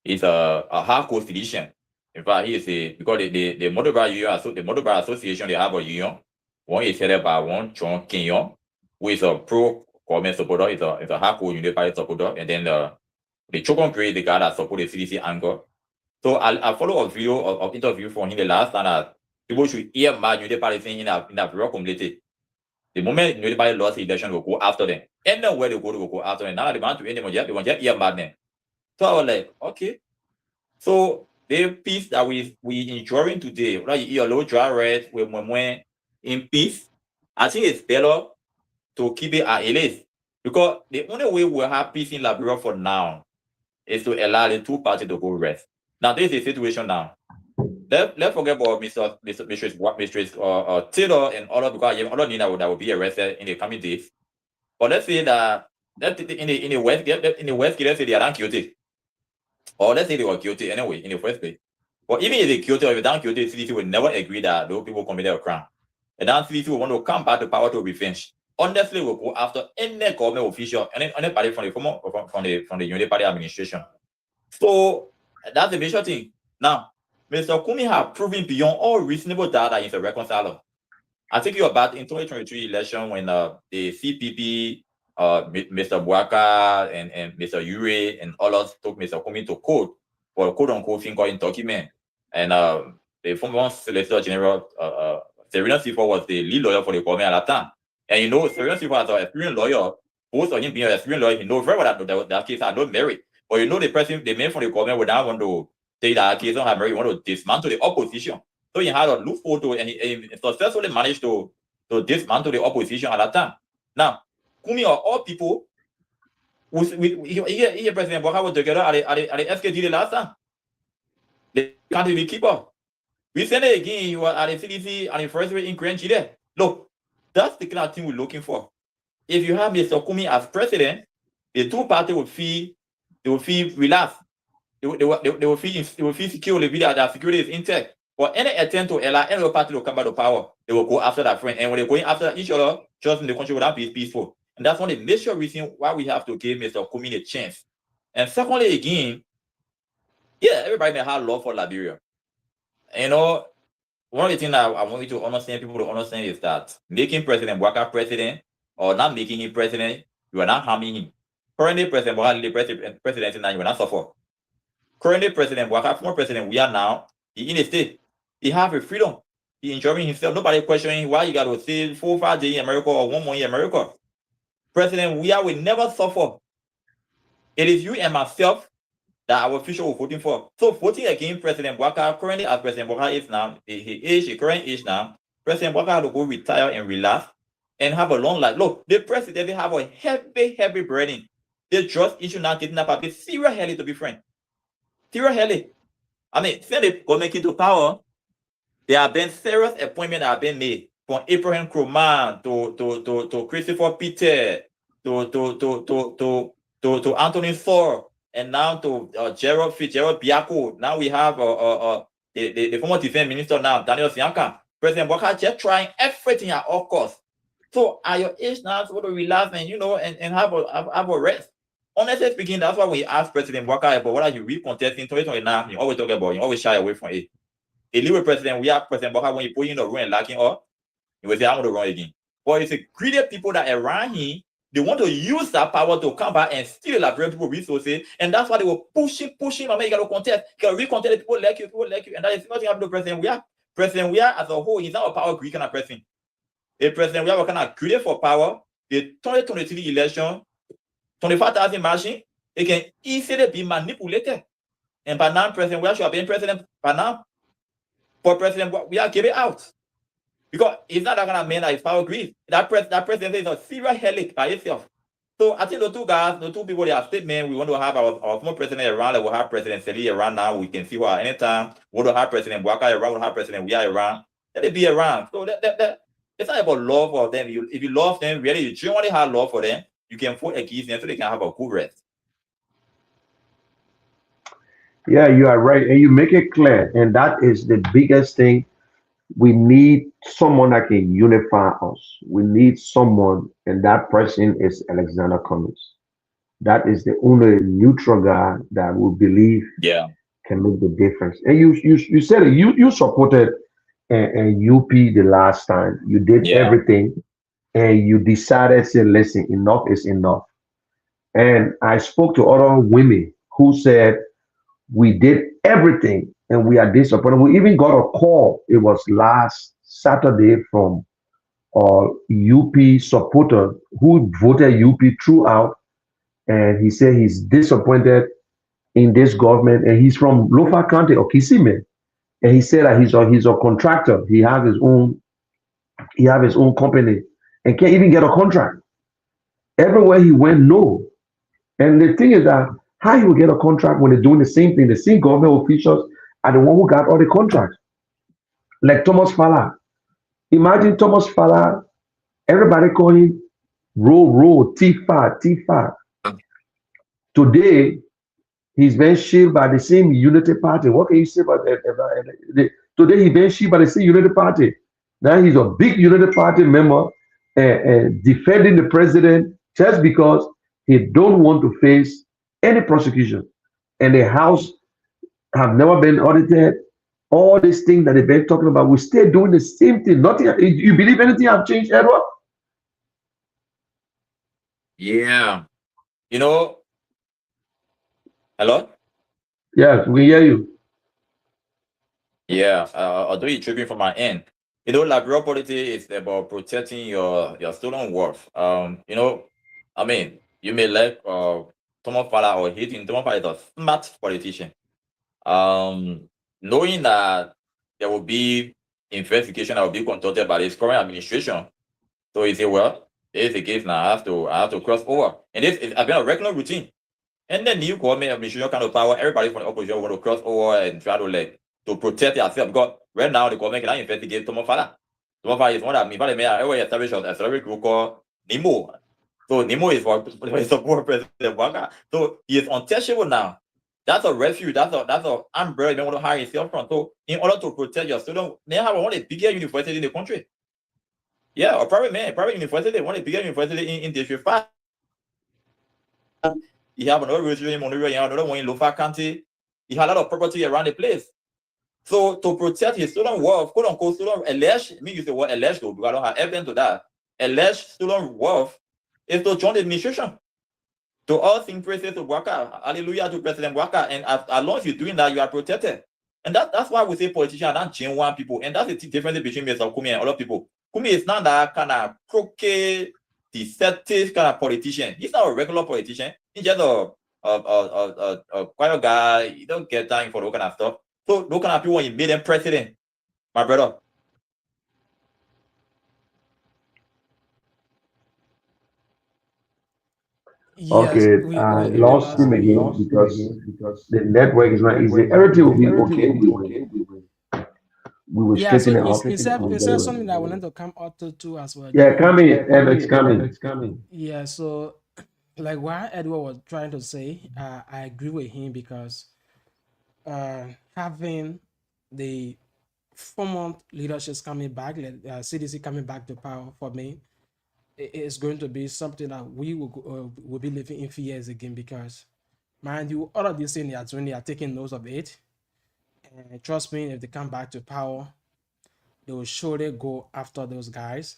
He's a hardcore physician. In fact, he is because the Motorbike Union, the Motorbike Association, they have a union. One is headed by one John Kenyon, who is a pro-government supporter, is a hardcore Unity Party supporter, and then the Chokon Gray, the guy that support the CDC angle. So I follow a video of interview from him the last time that people should hear my Unity Party thing in a rural community. The moment Unity Party lost the election, will go after them. Anywhere they go, they will go after them. Now they want to end them, they want to hear about them. So I was like, okay. So the peace that we enjoying today, like you eat a little dry rice with when in peace, I think it's better to keep it at least. Because the only way we'll have peace in Liberia for now is to allow the two parties to go rest. Now this is the situation now. Let's forget about Mistress Taylor and other, because you have other that will be arrested in the coming days. But let's say that in the West, let's say they are not guilty. Or let's say they were guilty anyway in the first place. But even if they're guilty or if they're not guilty, CDC will never agree that those people committed a crime. And then CDC will want to come back to power to revenge. Honestly, we'll go after any government official, any party from the Unity Party administration. So that's the major thing. Now, Mr. Kumi has proven beyond all reasonable doubt that he's a reconciler. I think you're back in 2023 election when the CPP, Mr. Bwaka and Mr. Ure and others took Mr. Kumi to court for a quote-unquote thing called document. And the former Solicitor General, Serena Sifa, was the lead lawyer for the government at that time. And you know, Serena Sifa, as an experienced lawyer, both of him being an experienced lawyer, he knows very well that case had no merit. But you know, the men from the government would now want to say that case don't have merit, want to dismantle the opposition. So he had a loophole to, and he successfully managed to dismantle the opposition at that time. Now, Kumi or all people, he President Bwaka was together at the SKD the last time. They can't even keep up. Recently again, he was at the CDC and the first way in Grand Chile. Look, that's the kind of thing we're looking for. If you have Mr. Kumi as president, the two parties will feel relaxed. They will feel secure. That security is intact. For any attempt to allow any party to come back to power, they will go after that friend. And when they're going after each other, just in the country without be peaceful. And that's one of the major reasons why we have to give Mr. Kumi a chance. And secondly, again, yeah, everybody may have love for Liberia. You know, one of the things I want you to understand, people to understand, is that making President Bwaka president or not making him president, you are not harming him. Currently, President Bwaka is president, and you will not suffer. Currently, President Bwaka, former president, we are now, he in the state. He have a freedom. He enjoying himself. Nobody questioning why you got to stay 4 or 5 days in America or 1 month in America. President, we will never suffer. It is you and myself that our future will voting for. So voting against President Bwaka, currently as President Bwaka is now, his current age now, President Bwaka had to go retire and relax and have a long life. Look, the president, they have a heavy burden. They just issue now getting up a bit serious hell to be frank. Serious hell. I mean, since they government into power, there have been serious appointments that have been made, from Abraham Kroman to Christopher Peter to Anthony Thor, and now to Gerald Biako. Now we have the former defense minister now, Daniel Sianka. President Bwaka just trying everything at all costs. So at your age now, so to relax and and have a rest. Honestly speaking, that's why we ask President Bwaka about what are you recontesting 2029. You always talk about, you always shy away from it. A Liberal president, we have President Bwaka, when you put in the room and locking up, he will say, I want to run again. But it's a greedy people that around him, they want to use that power to come back and steal Liberian people resources, and that's why they were pushing. I mean, you got to contest, you got to recontest, people like you, and that is nothing happening to President We are. President We are as a whole, he's not a power greed kind of person. A President We are kind of greedy for power. The 2023 election, 25,000 machine, it can easily be manipulated. And by now, President We are should have been president by now. For President We are giving out. Because it's not that kind of man that is power greed. That president is a serious headache by itself. So I think the two people, they are statement. We want to have our former president around. We'll have President Seli around now. We can see her anytime. We want to have President Bwaka around. We'll have President We are around. Let it be around. So it's not about love for them. If you love them, really, you genuinely have love for them, you can vote against them so they can have a good rest. Yeah, you are right. And you make it clear. And that is the biggest thing We need someone that can unify us. We need someone, and that person is Alexander Cummings. That is the only neutral guy that we believe Yeah. can make the difference. And you said it. You supported UP the last time. You did Yeah. everything, and you decided, say, listen, enough is enough. And I spoke to other women who said we did everything and we are disappointed. We even got a call. It was last Saturday from UP supporter who voted UP throughout, and he said he's disappointed in this government, and he's from Lofa County or Kisime, and he said that he's a contractor. He have his own company and can't even get a contract. Everywhere he went, no. And the thing is that how you will get a contract when they're doing the same thing, the same government officials are the one who got all the contracts. Like Thomas Fala. Imagine Thomas Fala, everybody call him roll, T5, T5. Today, he's been shielded by the same Unity Party. What can you say about that? Today, he's been shielded by the same Unity Party. Now he's a big Unity Party member defending the president just because he don't want to face any prosecution. And the House have never been audited. All these things that they've been talking about, we're still doing the same thing. Nothing. You believe anything have changed, Edward? Yeah. You know, hello? Yes, we hear you. Yeah. Although you're tripping from my end. You know, Liberia politics is about protecting your stolen worth. You know, I mean, you may like Thomas Fala or hate him. Thomas Fala is a smart politician. Knowing that there will be investigation that will be conducted by this current administration. So he said, well, there's the case now. I have to cross over. And this has been a regular routine. And then new government administration kind of power, everybody from the opposition want to cross over and try to like to protect yourself. Because right now the government cannot investigate Thomas Fala. Thomas Fala is one that me may already establish a celebrity group called Nemo. So Nemo is for support President Waka. So he is untouchable now. That's a refuge. That's a umbrella you want to hire yourself from. So in order to protect your student, they have one of the biggest universities in the country. Yeah, a private university, one of the biggest university in District 5. You have another university in Monrovia, you have another one in Lofa County. You have a lot of property around the place. So to protect his student wealth, quote unquote, student alleged, me use the word alleged though, because I don't have evidence to that. Alleged student wealth is to join the administration. To all sing praises to Waka, hallelujah to President Waka, and as long as you're doing that, you are protected. And that's why we say politicians are not genuine people, and that's the difference between Mr. Kumi and other people. Kumi is not that kind of crooked, deceptive kind of politician. He's not a regular politician. He's just a quiet guy. He don't get time for those kind of stuff. So those kind of people, when you made them president, my brother. Yes, Okay, we lost him again because the network is not easy. Everything will be okay. We will yeah. So straighten it he, up. he said he said something that I wanted to come out to too as well, Yeah, General. coming, it's coming. Yeah. So like what Edward was trying to say, I agree with him because having the 4 month leaderships coming back, CDC coming back to power for me, is going to be something that we will be living in fears again because, mind you, all of these things they are doing, they are taking notes of it. And trust me, if they come back to power, they will surely go after those guys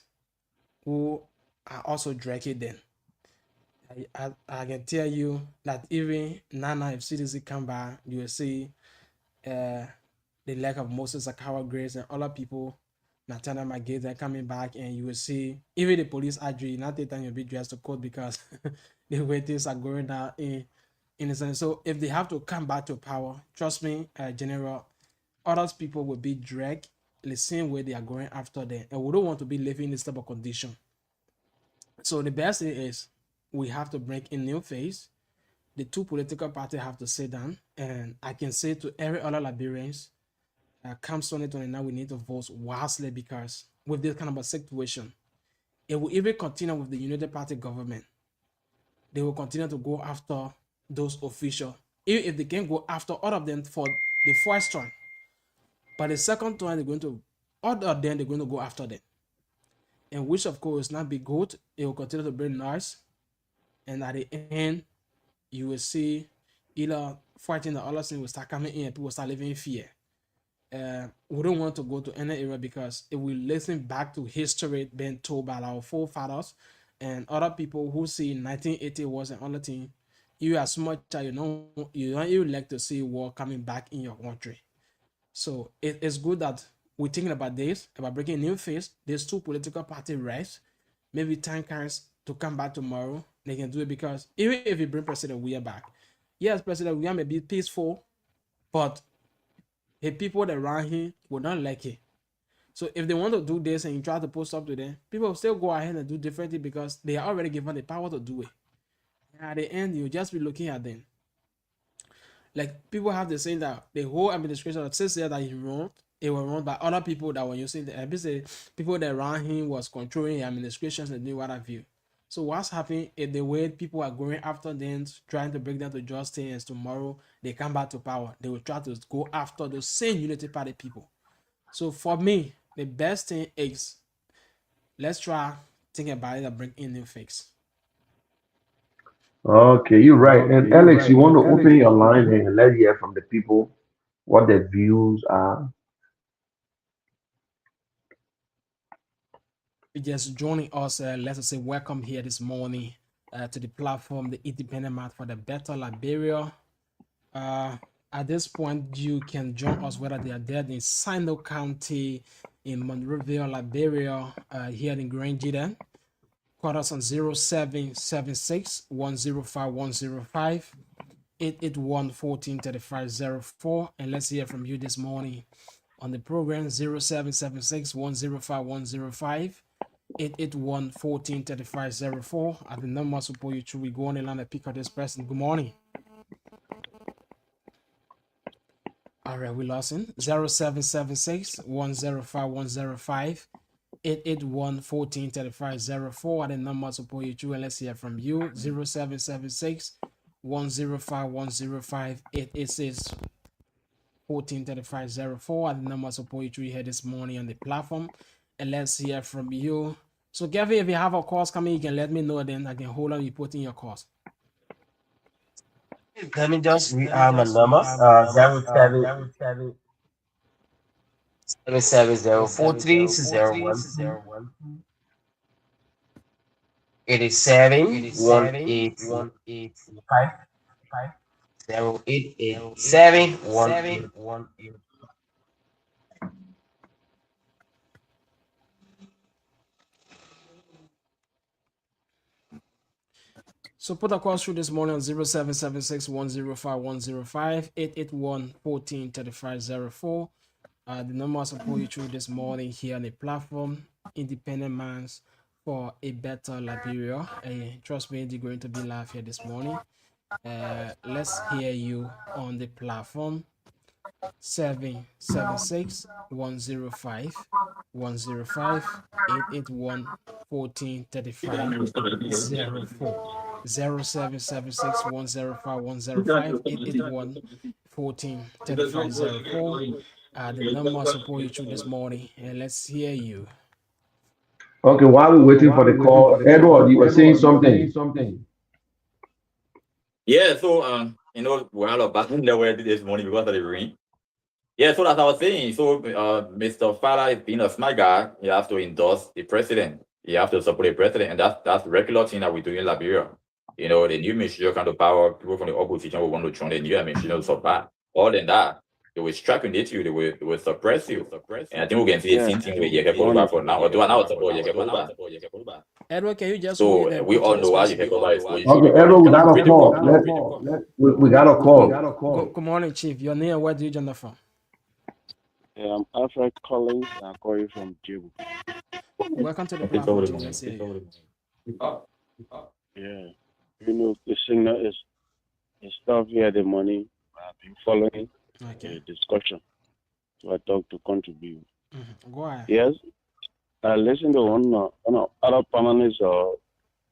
who are also dragging them. I can tell you that even Nana, if CDC come back, you will see the lack of Moses Akawa Grace and other people, Natana Magate are coming back, and you will see even the police agree not the time you'll be dressed to court because the way things are going down in a sense. So if they have to come back to power, trust me, General, other people will be dragged the same way they are going after them, and we don't want to be living in this type of condition. So the best thing is we have to bring in new face. The two political parties have to sit down, and I can say to every other Liberians, come 2029, we need to vote wisely because with this kind of a situation, it will even continue with the United Party government. They will continue to go after those officials, even if they can go after all of them for the first turn. But the second turn, they're going to other then they're going to go after them. And which of course not be good. It will continue to bring noise. And at the end, you will see either fighting the other thing will start coming in and people start living in fear. We don't want to go to any area because if we listen back to history being told by our forefathers and other people who see 1980 was an other thing, you as much as you like to see war coming back in your country. So it's good that we're thinking about this, about breaking new phase. There's two political party rise. Maybe 10 cars to come back tomorrow. They can do it because even if you bring President Weah back, yes, President Weah may be peaceful, but the people that around him will not like it. So if they want to do this and you try to post up to them, people will still go ahead and do differently because they are already given the power to do it. And at the end, you'll just be looking at them. Like people have the saying that the whole administration says that he wrong, it was run by other people that were using the people that around him was controlling the administrations and doing what have you. So what's happening is the way people are going after them, trying to bring them to justice, and tomorrow they come back to power. They will try to go after those same Unity Party people. So for me, the best thing is let's try thinking about it and bring in new fix. Okay, you're right. And Alex, you want to open your line and let's hear from the people what their views are. Just joining us, let us say welcome here this morning to the platform, the Independent Man for the Better Liberia. At this point, you can join us whether they are there in Sino County, in Monroeville, Liberia, here in Grand Gidan. Call us on 0776 105 105 881 143504. And let's hear from you this morning on the program 0776 105 105 881 143504. At the number support you through, we go on the line and pick up this person. Good morning. All right, we lost him. 0776 105 105 881 143504. At the number support you through, and let's hear from you. 0776 105 105 886 143504. At the number support you through here this morning on the platform, and let's hear from you. So, Gavin, if you have a calls coming, you can let me know. Then I can hold on. You put in your calls. Let me just read my number. 07704301 8718 088718. So put a call through this morning on 0776 105 105 881 143504. The number I support you through this morning here on the platform, Independent Minds for a Better Liberia. Trust me, they're going to be live here this morning. Let's hear you on the platform. 776 105 105 881 1435 04. 0776 105 105 881 1435 04. The number support you through this morning, and let's hear you. Okay, while we're waiting for the call, Edward, you were saying something. Yeah, so we had a battle there this morning because of the rain. Yeah, so as I was saying, so Mr. Fala is being a smart guy. He has to endorse the president. He has to support the president, and that's regular thing that we do in Liberia. The new administration come to power, people from the opposition will want to join the new administration to support. Other than that, they will strike against you, they will suppress you. And I think we can see the same thing with Yekekoba for now. Although I now support Yekekoba. Edward, can you just so we all know how Yekekoba is going. Okay, Edward, we got a call. We got a call. Good morning, Chief. Your name, where do you join from? Yeah, I'm Alfred Collins. I'm calling from Jibu. Welcome to the platform, Chief. Let's hear you. Yeah, the signal is stuff here. The money I've been following the discussion, so I thought to contribute. Go ahead. Yes, I listened to one other panelists or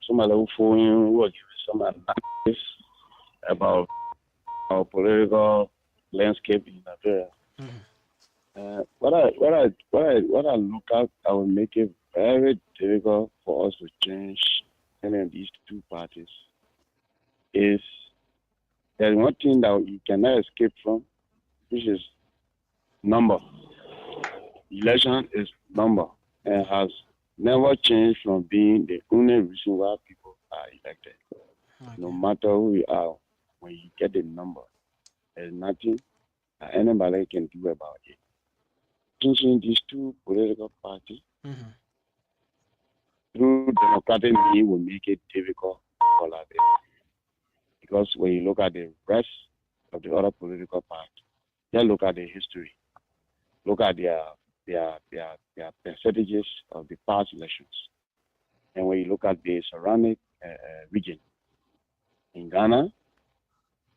somebody who will give some analysis about our political landscape in Liberia. What I look at, I will make it very difficult for us to change any of these two parties. Is there's one thing that you cannot escape from, which is number. Election is number and has never changed from being the only reason why people are elected. Okay. No matter who you are, when you get the number, there's nothing that anybody can do about it. Changing these two political parties through democratic means will make it difficult for Liberia. Because when you look at the rest of the other political parties, just look at the history, look at their percentages of the past elections. And when you look at the surrounding region, in Ghana,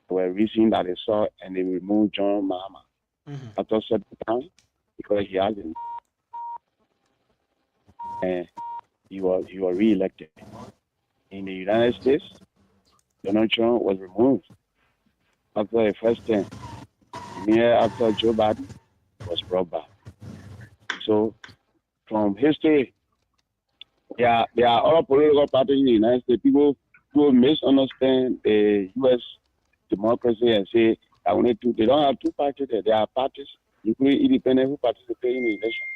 they were reason that they saw and they removed John Mahama after a certain time because he hasn't. And he was re-elected. In the United States, Donald Trump was removed after the first term. After Joe Biden was brought back. So, from history, there are other political parties in the United States. People misunderstand the U.S. democracy and say that we need to. They don't have two parties there. There are parties, including independent, who participate in the election.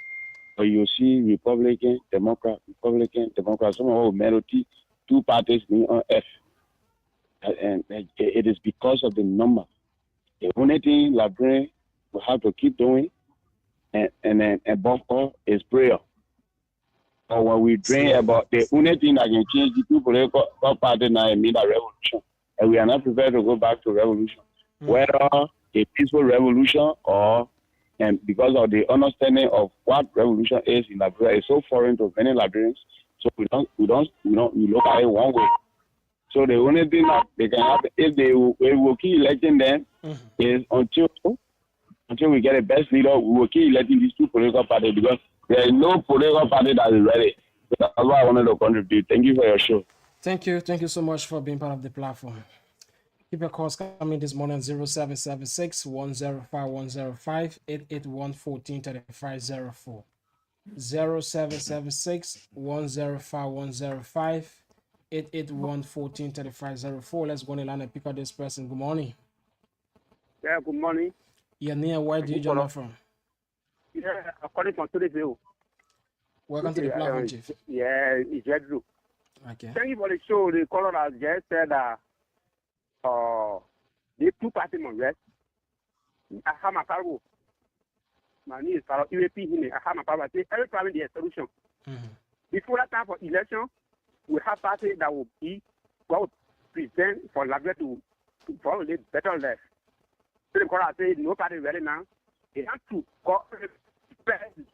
But you see Republican, Democrat. Some of minority, two parties being on F. And it is because of the number. The only thing Liberia will have to keep doing, and then above all, is prayer. Or when we dream about the only thing that can change the two political parties now, and mean a revolution. And we are not prepared to go back to revolution. Whether a peaceful revolution or, and because of the understanding of what revolution is in Liberia, is so foreign to many Liberians. So we look at it one way. So the only thing that they can happen if we will keep electing them is until we get a best leader, we will keep electing these two political parties because there is no political party that is ready. So that's why I wanted to contribute. Thank you for your show. Thank you so much for being part of the platform. Keep your calls coming this morning 0776 105 105 881 143504. 0776 105 105 881 143504. Let's go on the line and pick up this person. Good morning. Yeah, good morning. Your name, where do you join us from? Yeah, according to the Welcome to the platform, Chief. Yeah, it's Andrew. Okay. Thank you for the show. The caller has just said that the two parties must rest. I have my power. My name is Carol. UAP in I have my power. Every problem there's a solution. Before that time for election, we have parties that will present for Liberia to live better life. So the caller said no party ready now. They have to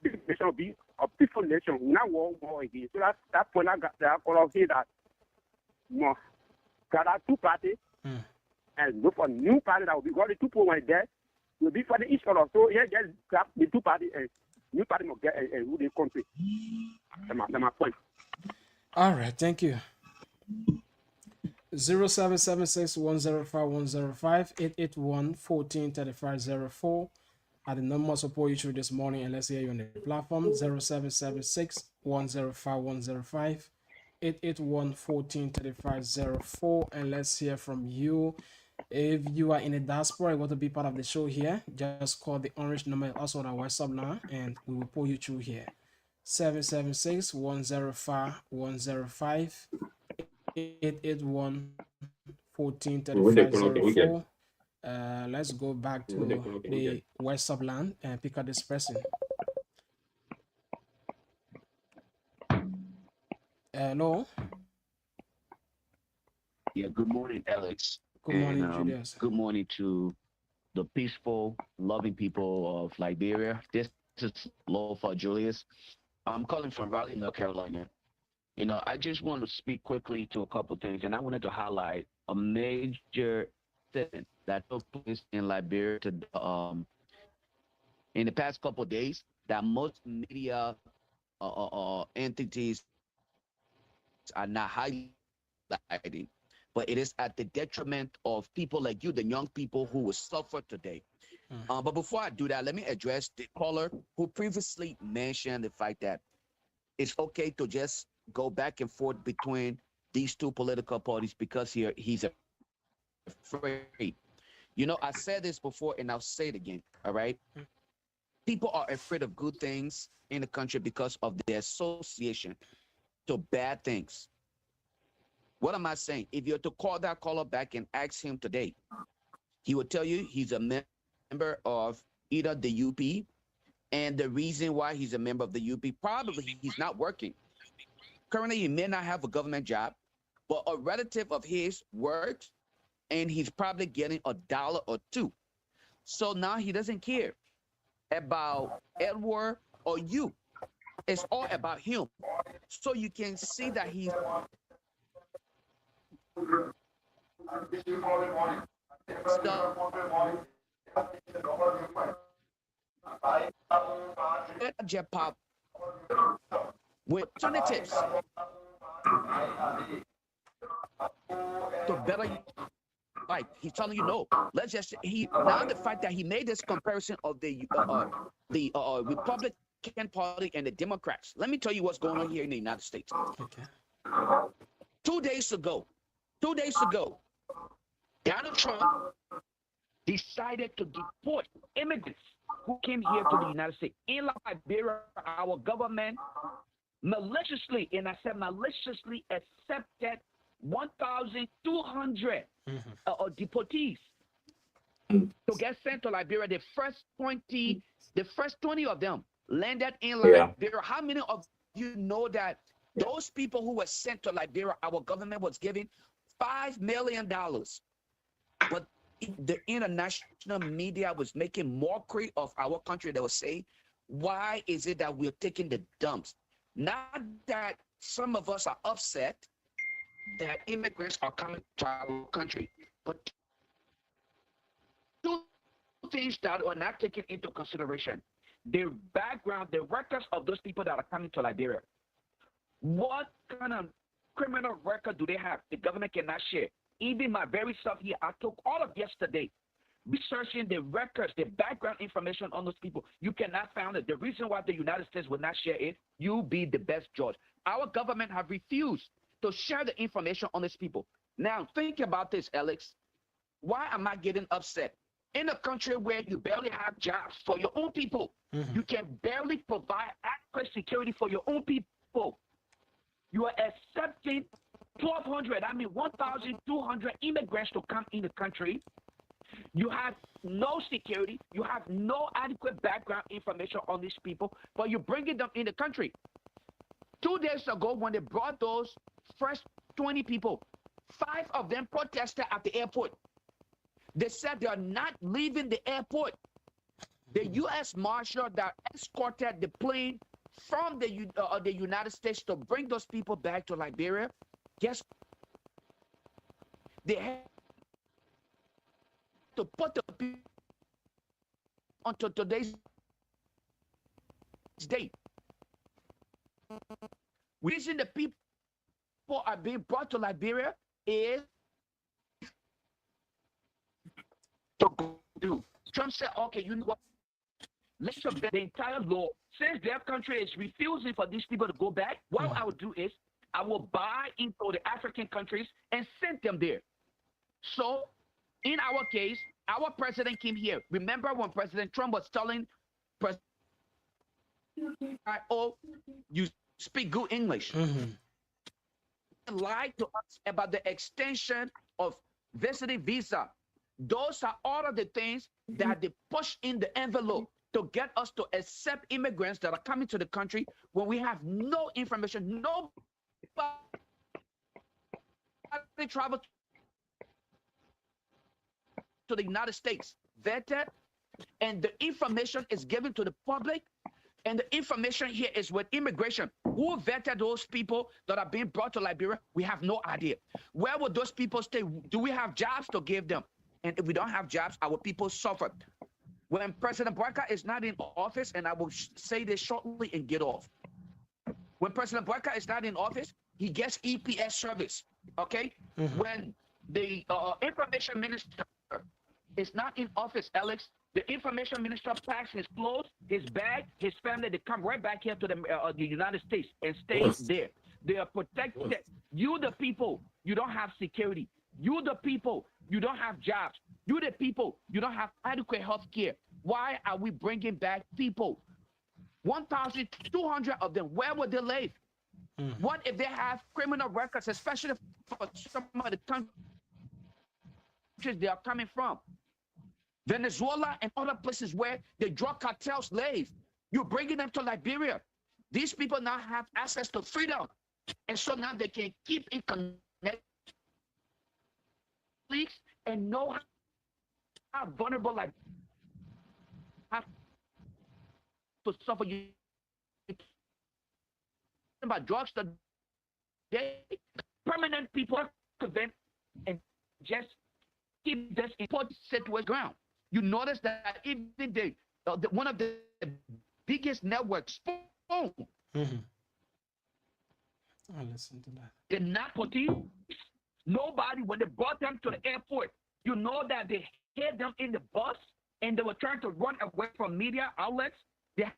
this nation be a peaceful nation. We not war again. So that point I got that caller say that more gather two parties and look for new party that will be got the two people when there will be for the each other. So yeah, just grab the two parties and new party must get and rule the country. That's my point. All right, thank you. 0776 105 105 881 143504 are the numbers support you through this morning, and let's hear you on the platform 0776 105 105 881 143504, and let's hear from you. If you are in the diaspora and want to be part of the show here, just call the orange number also on our WhatsApp now, and we will pull you through here. 776 105 105 881 143504. Let's go back to the WhatsApp line and pick up this person. Hello. Yeah, good morning, Alex. Good morning, Julius. Good morning to the peaceful, loving people of Liberia. This is Lofa Julius. I'm calling from Raleigh, North Carolina. I just want to speak quickly to a couple things, and I wanted to highlight a major incident that took place in Liberia in the past couple of days that most media entities are not highlighting, but it is at the detriment of people like you, the young people who will suffer today. But before I do that, let me address the caller who previously mentioned the fact that it's okay to just go back and forth between these two political parties because he's afraid. You know, I said this before and I'll say it again. All right. People are afraid of good things in the country because of their association to bad things. What am I saying? If you're to call that caller back and ask him today, he will tell you he's a member of either the UP, and the reason why he's a member of the UP, probably he's not working. Currently, he may not have a government job, but a relative of his works, and he's probably getting $1 or $2. So now he doesn't care about Edward or you. It's all about him. So you can see that he's Japan with alternatives to better life. He's telling you no. Let's just now the fact that he made this comparison of the Republican Party and the Democrats. Let me tell you what's going on here in the United States. Okay. 2 days ago, Donald Trump decided to deport immigrants who came here to the United States. In Liberia, our government maliciously, and I said maliciously, accepted 1,200 deportees to get sent to Liberia. The first 20 of them landed in Liberia. How many of you know that those people who were sent to Liberia, our government was giving $5 million? But the international media was making mockery of our country. They were saying, why is it that we're taking the dumps? Not that some of us are upset that immigrants are coming to our country, but two things that are not taken into consideration: the background, the records of those people that are coming to Liberia. What kind of criminal record do they have? The government cannot share. Even my very self here, I took all of yesterday researching the records, the background information on those people. You cannot find it. The reason why the United States will not share it, you be the best judge. Our government have refused to share the information on these people. Now, think about this, Alex. Why am I getting upset? In a country where you barely have jobs for your own people, you can barely provide adequate security for your own people. You are accepting 1,200 immigrants to come in the country. You have no security. You have no adequate background information on these people, but you're bringing them in the country. 2 days ago, when they brought those first 20 people, 5 of them protested at the airport. They said they are not leaving the airport. The U.S. Marshal that escorted the plane from the United States to bring those people back to Liberia, guess they had to put the people until today's date. Reason the people are being brought to Liberia is to do. Trump said, okay, you know what? Let's submit the entire law. Since their country is refusing for these people to go back, what I would do is I will buy into the African countries and send them there. So, in our case, our president came here. Remember when President Trump was telling President, oh, you speak good English. Lied to us about the extension of visiting visa. Those are all of the things that they push in the envelope to get us to accept immigrants that are coming to the country when we have no information. Nobody traveled to the United States, vetted, and the information is given to the public. And the information here is with immigration. Who vetted those people that are being brought to Liberia? We have no idea. Where would those people stay? Do we have jobs to give them? And if we don't have jobs, our people suffer. When President Boyka is not in office, and I will say this shortly and get off. When President Boyka is not in office, he gets EPS service, okay? When the information minister is not in office, Alex, The information minister packs his clothes, his bag, his family. They come right back here to the United States and stay there. They are protected. You, the people, you don't have security. You, the people, you don't have jobs. You, the people, you don't have adequate health care. Why are we bringing back people? 1,200 of them. Where would they live? What if they have criminal records, especially for some of the countries they are coming from? Venezuela and other places where the drug cartels live. You're bringing them to Liberia. These people now have access to freedom. And so now they can keep in connection and know how vulnerable like have to suffer. You about drugs today, permanent people prevent and just keep this import set to the ground. You notice that even one of the biggest networks, I listen to that. the Napoli, nobody, when they brought them to the airport, you know that they hid them in the bus and they were trying to run away from media outlets. They had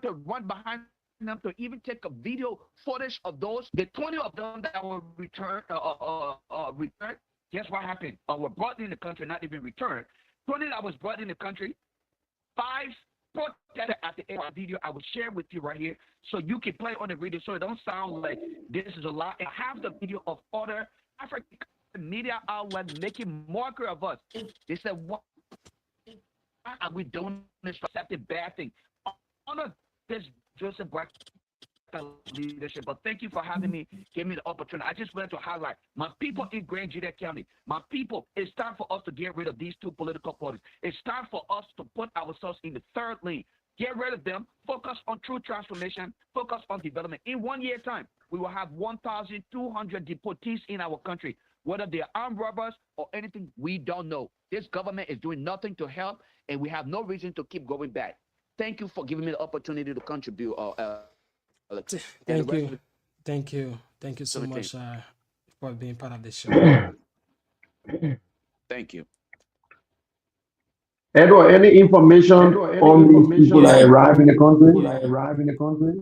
to run behind them to even take a video footage of those. The 20 of them that were returned, guess what happened? Were brought in the country, not even returned. 20 that was brought in the country, 5 protested at the airport. Video I will share with you right here, so you can play on the radio, so it don't sound like this is a lot. I have the video of other African media outlets making mockery of us. They said, "What are we doing this for such a bad thing?" Honor this Joseph Black leadership. But thank you for having me, give me the opportunity. I just wanted to highlight my people in Grand Judah County. My people, it's time for us to get rid of these two political parties. It's time for us to put ourselves in the third lane. Get rid of them. Focus on true transformation. Focus on development. In 1 year time, we will have 1,200 deportees in our country. Whether they're armed robbers or anything, we don't know. This government is doing nothing to help, and we have no reason to keep going back. Thank you for giving me the opportunity to contribute. Thank you so much for being part of the show. Thank you. Edward, any information on these people that arrive in the country?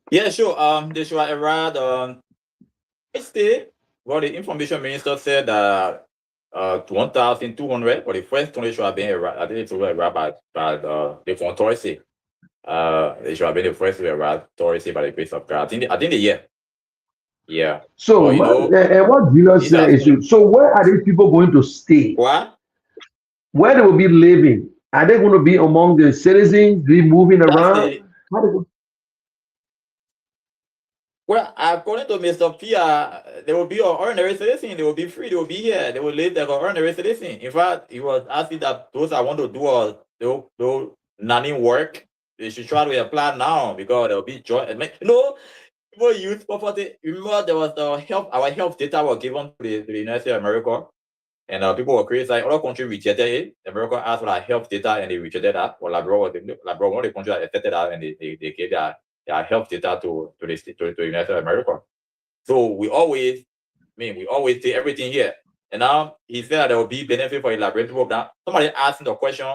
Yeah, sure. They should arrive on Wednesday. Well, the information minister said that 1,200 for the first 20 should have been arrived. I think it will arrive by the authority. They should have been the first to arrive authority by the grace of God. I think the year. Yeah. So what Julius said is, so where are these people going to stay? What? Where they will be living? Are they going to be among the citizens, be moving around? Well, according to Mr. Pia, they will be an ordinary citizen. They will be free. They will be here. They will live like an ordinary citizen. In fact, he was asking that those that want to do nanny work, they should try to apply now because there will be joy. People use property. Remember, there was our health data was given to the United States of America, and people were criticizing. Other countries rejected it. America asked for our health data, and they rejected that. Or Liberia was one of the countries that accepted that, and they gave their health data to the United States of America. So we always take everything here. And now he said that there will be benefit for the Liberian people. Now somebody asked the question,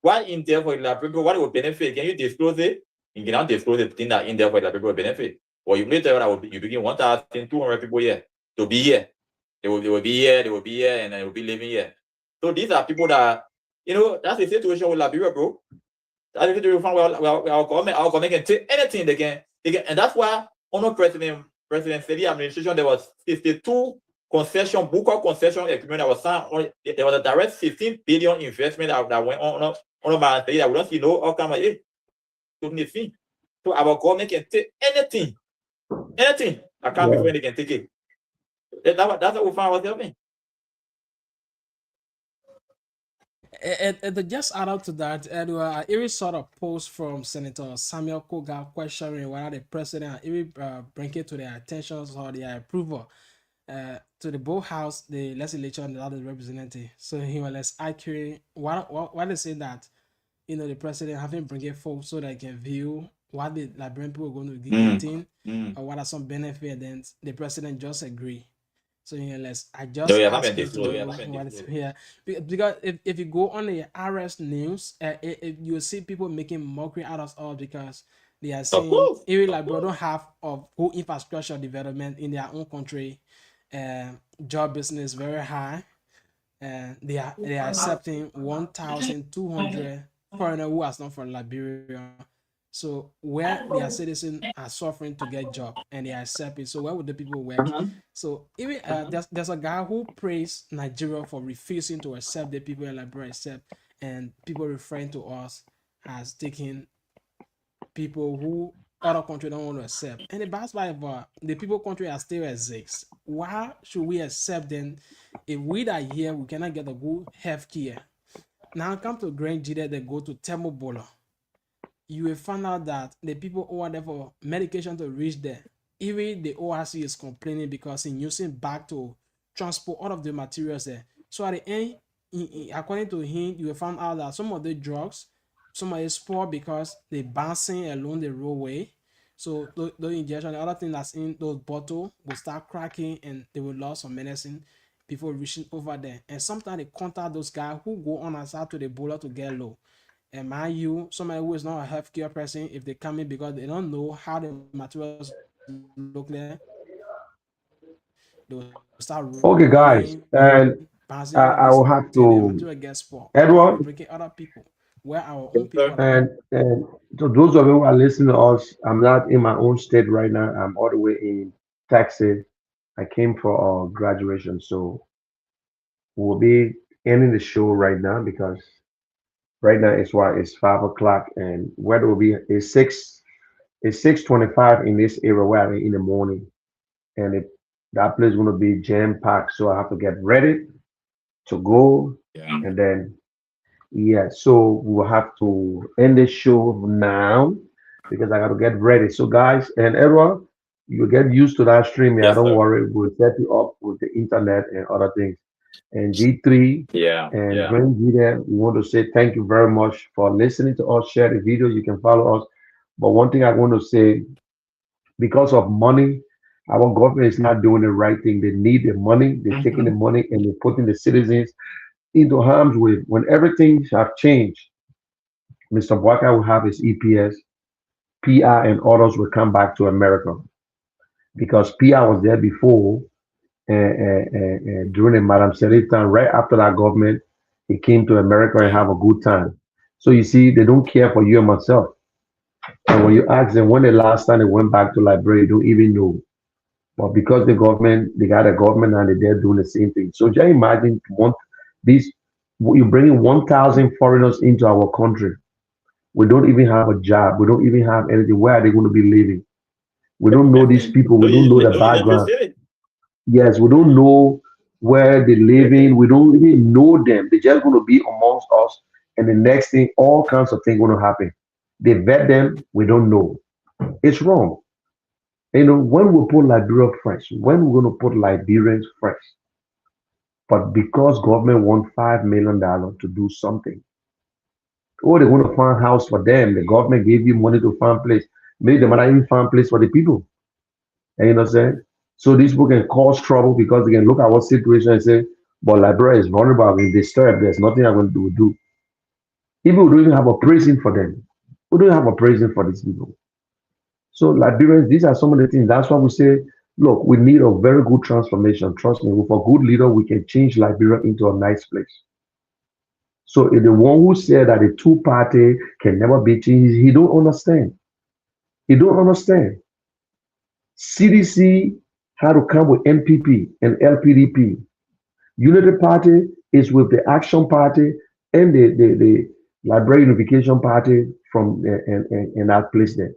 why in there for the Liberian people? What will benefit? Can you disclose it? You cannot disclose the thing that in there for the Liberian people will benefit. Well, you later that you begin 1,200 people here to be here. They will be here, and they will be living here. So these are people that, that's the situation with Liberia, bro. That's the situation with our government can take anything they can, and that's why under President Sedi administration, there was 62 concession, Booker concession agreement that was signed. There was a direct 15 billion investment that went on my state that we don't see no outcome of it. So our government can take anything. I can't before they can take it. That's what we find ourselves in. And just add up to that, Edward, I even saw a post from Senator Samuel Koga questioning whether the president even bring it to their attention or their approval to the both house, the legislature, and the other representative. So he was less accurate. Why they say that, the president having bring it forward so that he can view what the Liberian people are going to be getting, or what are some benefits, then the president just agree. So yeah, let's I No, just yeah, ask haven't you to disclosed. what is here because if you go on the RS news, you see people making mockery out of all because they are Of saying course. even like bro don't have of whole infrastructure development in their own country, job business very high, and they are accepting 1,200 foreigner who are not from Liberia. So where their citizens are suffering to get job and they accept it. So where would the people work? So even there's a guy who praised Nigeria for refusing to accept the people in Liberia accept, and people referring to us as taking people who other country don't want to accept. And the bad part about the people country are still exist. Why should we accept them if we that here we cannot get a good health care? Now come to Grand G that they go to Temobola. You will find out that the people who are there for medication to reach there, even the ORC is complaining because in using back to transport all of the materials there. So at the end, according to him, you will find out that some of the drugs, some of it spoil because they bouncing along the roadway. So the injection, the other thing that's in those bottles will start cracking and they will lose some medicine before reaching over there. And sometimes they contact those guys who go on aside to the border to get low. And mind you, somebody who is not a healthcare person, if they come in because they don't know how the materials look there, they will start Okay, guys, running, and bouncing all of I this will have till the to, material gets spoiled or Edward, breaking other people, where our Yes, own sir. people are. and to those of you who are listening to us, I'm not in my own state right now. I'm all the way in Texas. I came for graduation, so we'll be ending the show right now because right now it's 5 o'clock, and weather will be it's 6:25 in this area where I'm in the morning, and that place is gonna be jam packed. So I have to get ready to go, Yeah. and then yeah, so we'll have to end the show now because I got to get ready. So guys and everyone, you get used to that stream. Yeah, Yes, don't sir. worry, we'll set you up with the internet and other things. And G3 Yeah. and Grand G, we want to say thank you very much for listening to us. Share the video. You can follow us. But one thing I want to say, because of money, our government is not doing the right thing. They need the money. They're taking the money and they're putting the citizens into harm's way. When everything have changed, Mr. Boyka will have his EPS, PR, and others will come back to America because PR was there before during the Madam Serif time. Right after that government, he came to America and Yeah. have a good time. So you see, they don't care for you and myself. And when you ask them when the last time they went back to Liberia, they don't even know. But because the government, they got a government and they're doing the same thing. So just imagine these you bringing 1,000 foreigners into our country. We don't even have a job. We don't even have anything. Where are they going to be living? We don't know these people. We don't know the Don't even background. say it. Yes, we don't know where they live in. We don't even know them. They're just going to be amongst us. And the next thing, all kinds of things going to happen. They vet them. We don't know. It's wrong. You know, when we put Liberia first, when we're going to put Liberians first, but because government want $5 million to do something, oh, they want to find house for them. The government gave you money to find place. Maybe they might not even find place for the people. And you know what I'm saying? So these people can cause trouble because they can look at what situation and say, but Liberia is vulnerable and disturbed. There's nothing I'm going to do. Even we don't even have a prison for them. We don't have a prison for these people. So Liberians, these are some of the things. That's why we say, look, we need a very good transformation. Trust me, with a good leader, we can change Liberia into a nice place. So if the one who said that a two-party can never be changed, he don't understand. He don't understand. CDC had to come with NPP and LPDP. Unity Party is with the Action Party and the Library Unification Party from in that place there.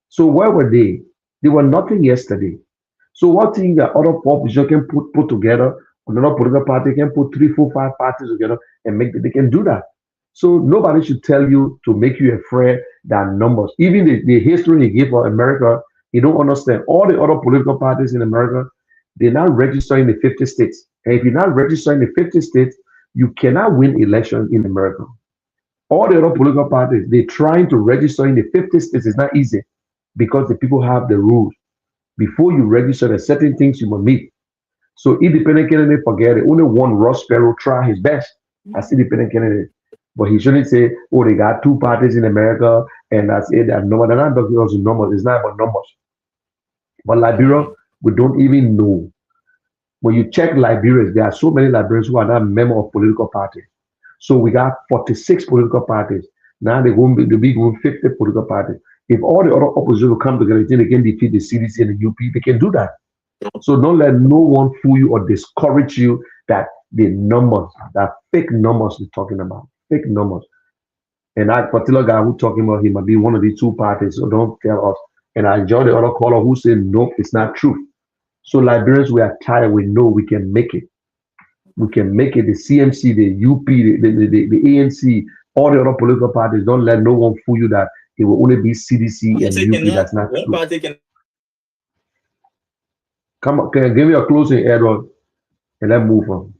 So where were they? They were nothing yesterday. So what thing that other opposition can put together, another political party can put 3, 4, 5 parties together and they can do that. So nobody should tell you to make you afraid than numbers. Even the history he gave for America, you don't understand. All the other political parties in America, they're not registering the 50 states. And if you're not registering the 50 states, you cannot win elections in America. All the other political parties, they're trying to register in the 50 states. It's not easy because the people have the rules. Before you register, there's certain things you must meet. So independent candidate, forget it. Only one Ross Perot try his best as independent candidate. But he shouldn't say, oh, they got two parties in America and that's it. That number. They're not because of numbers. It's not about numbers. But Liberia, we don't even know. When you check Liberians, there are so many Liberians who are not members of political parties. So we got 46 political parties. Now they'll be going 50 political parties. If all the other opposition will come together, they can defeat the CDC and the UP, they can do that. So don't let no one fool you or discourage you that the numbers, that fake numbers they're talking about, fake numbers. And that particular guy who's talking about, he might be one of the two parties, so don't tell us. And I enjoy the other caller who said, nope, it's not true. So Liberians, we are tired, we know we can make it. We can make it. The CMC, the UP, the ANC, all the other political parties, don't let no one fool you that it will only be CDC and UP. That's not true. Come on, give me a closing, Edward, and let's move on.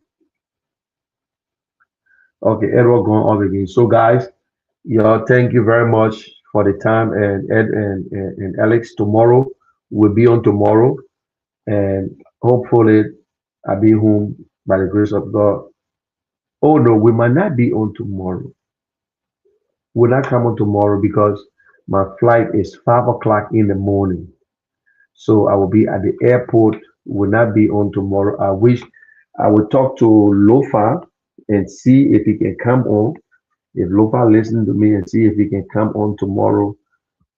Okay, Edward going off again. So guys, y'all, thank you very much for the time. And Ed and Alex, tomorrow we'll be on tomorrow, and hopefully I'll be home by the grace of God. Oh no, we might not be on tomorrow. We'll not come on tomorrow because my flight is 5 o'clock in the morning. So I will be at the airport, will not be on tomorrow. I wish I would talk to Lofa and see if he can come on. If Lofa listen to me and see if he can come on tomorrow.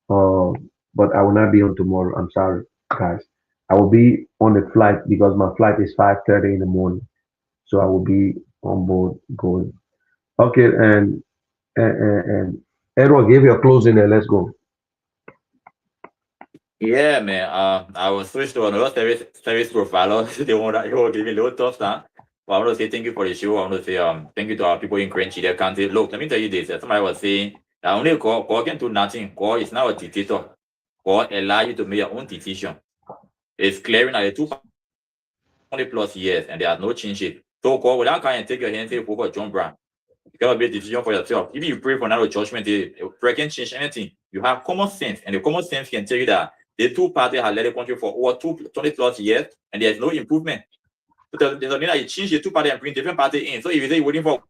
But I will not be on tomorrow. I'm sorry, guys. I will be on the flight because my flight is 5:30 in the morning. So I will be on board going. Okay, and Edward, give your closing there. Let's go. Yeah, man. I will switch to another service provider. They will give me a little tough time. But I want to say thank you for the show. I want to say thank you to our people in Crench, their country. Look, let me tell you this. Somebody was saying that only God can do nothing. God is not a dictator. God allow you to make your own decision. It's clearing at the 200+ years and there are no changes. So God will not come and take your hand and say, for John Brown. You gotta make a decision for yourself. If you pray for another judgment, prayer can change anything. You have common sense, and the common sense can tell you that the two parties have led the country for over 20+ years, and there's no improvement. So there's a need that you change the two parties and bring different parties in. So if you say you're waiting for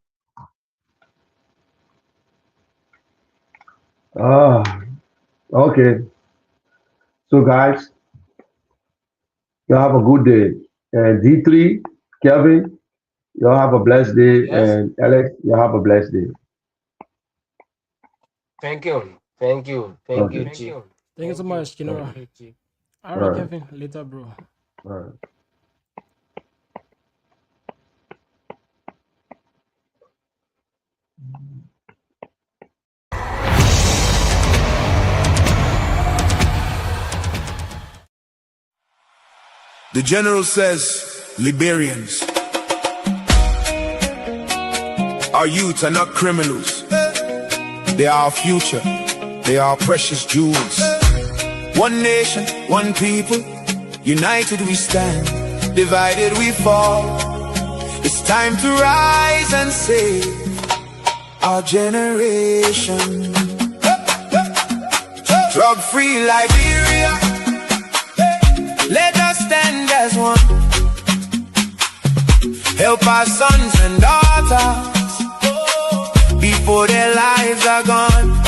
Okay. So guys, y'all have a good day. And D3, Kevin, y'all have a blessed day. Yes. And Alex, y'all have a blessed day. Thank you. Thank you. Thank you, Chief. Thank you so much, Kinora. All right, Kevin. Later, bro. All right. The general says, Liberians, our youth are not criminals. They are our future. They are our precious jewels. One nation, one people, united we stand, divided we fall. It's time to rise and save our generation. Drug-free Liberia, let us stand as one. Help our sons and daughters before their lives are gone.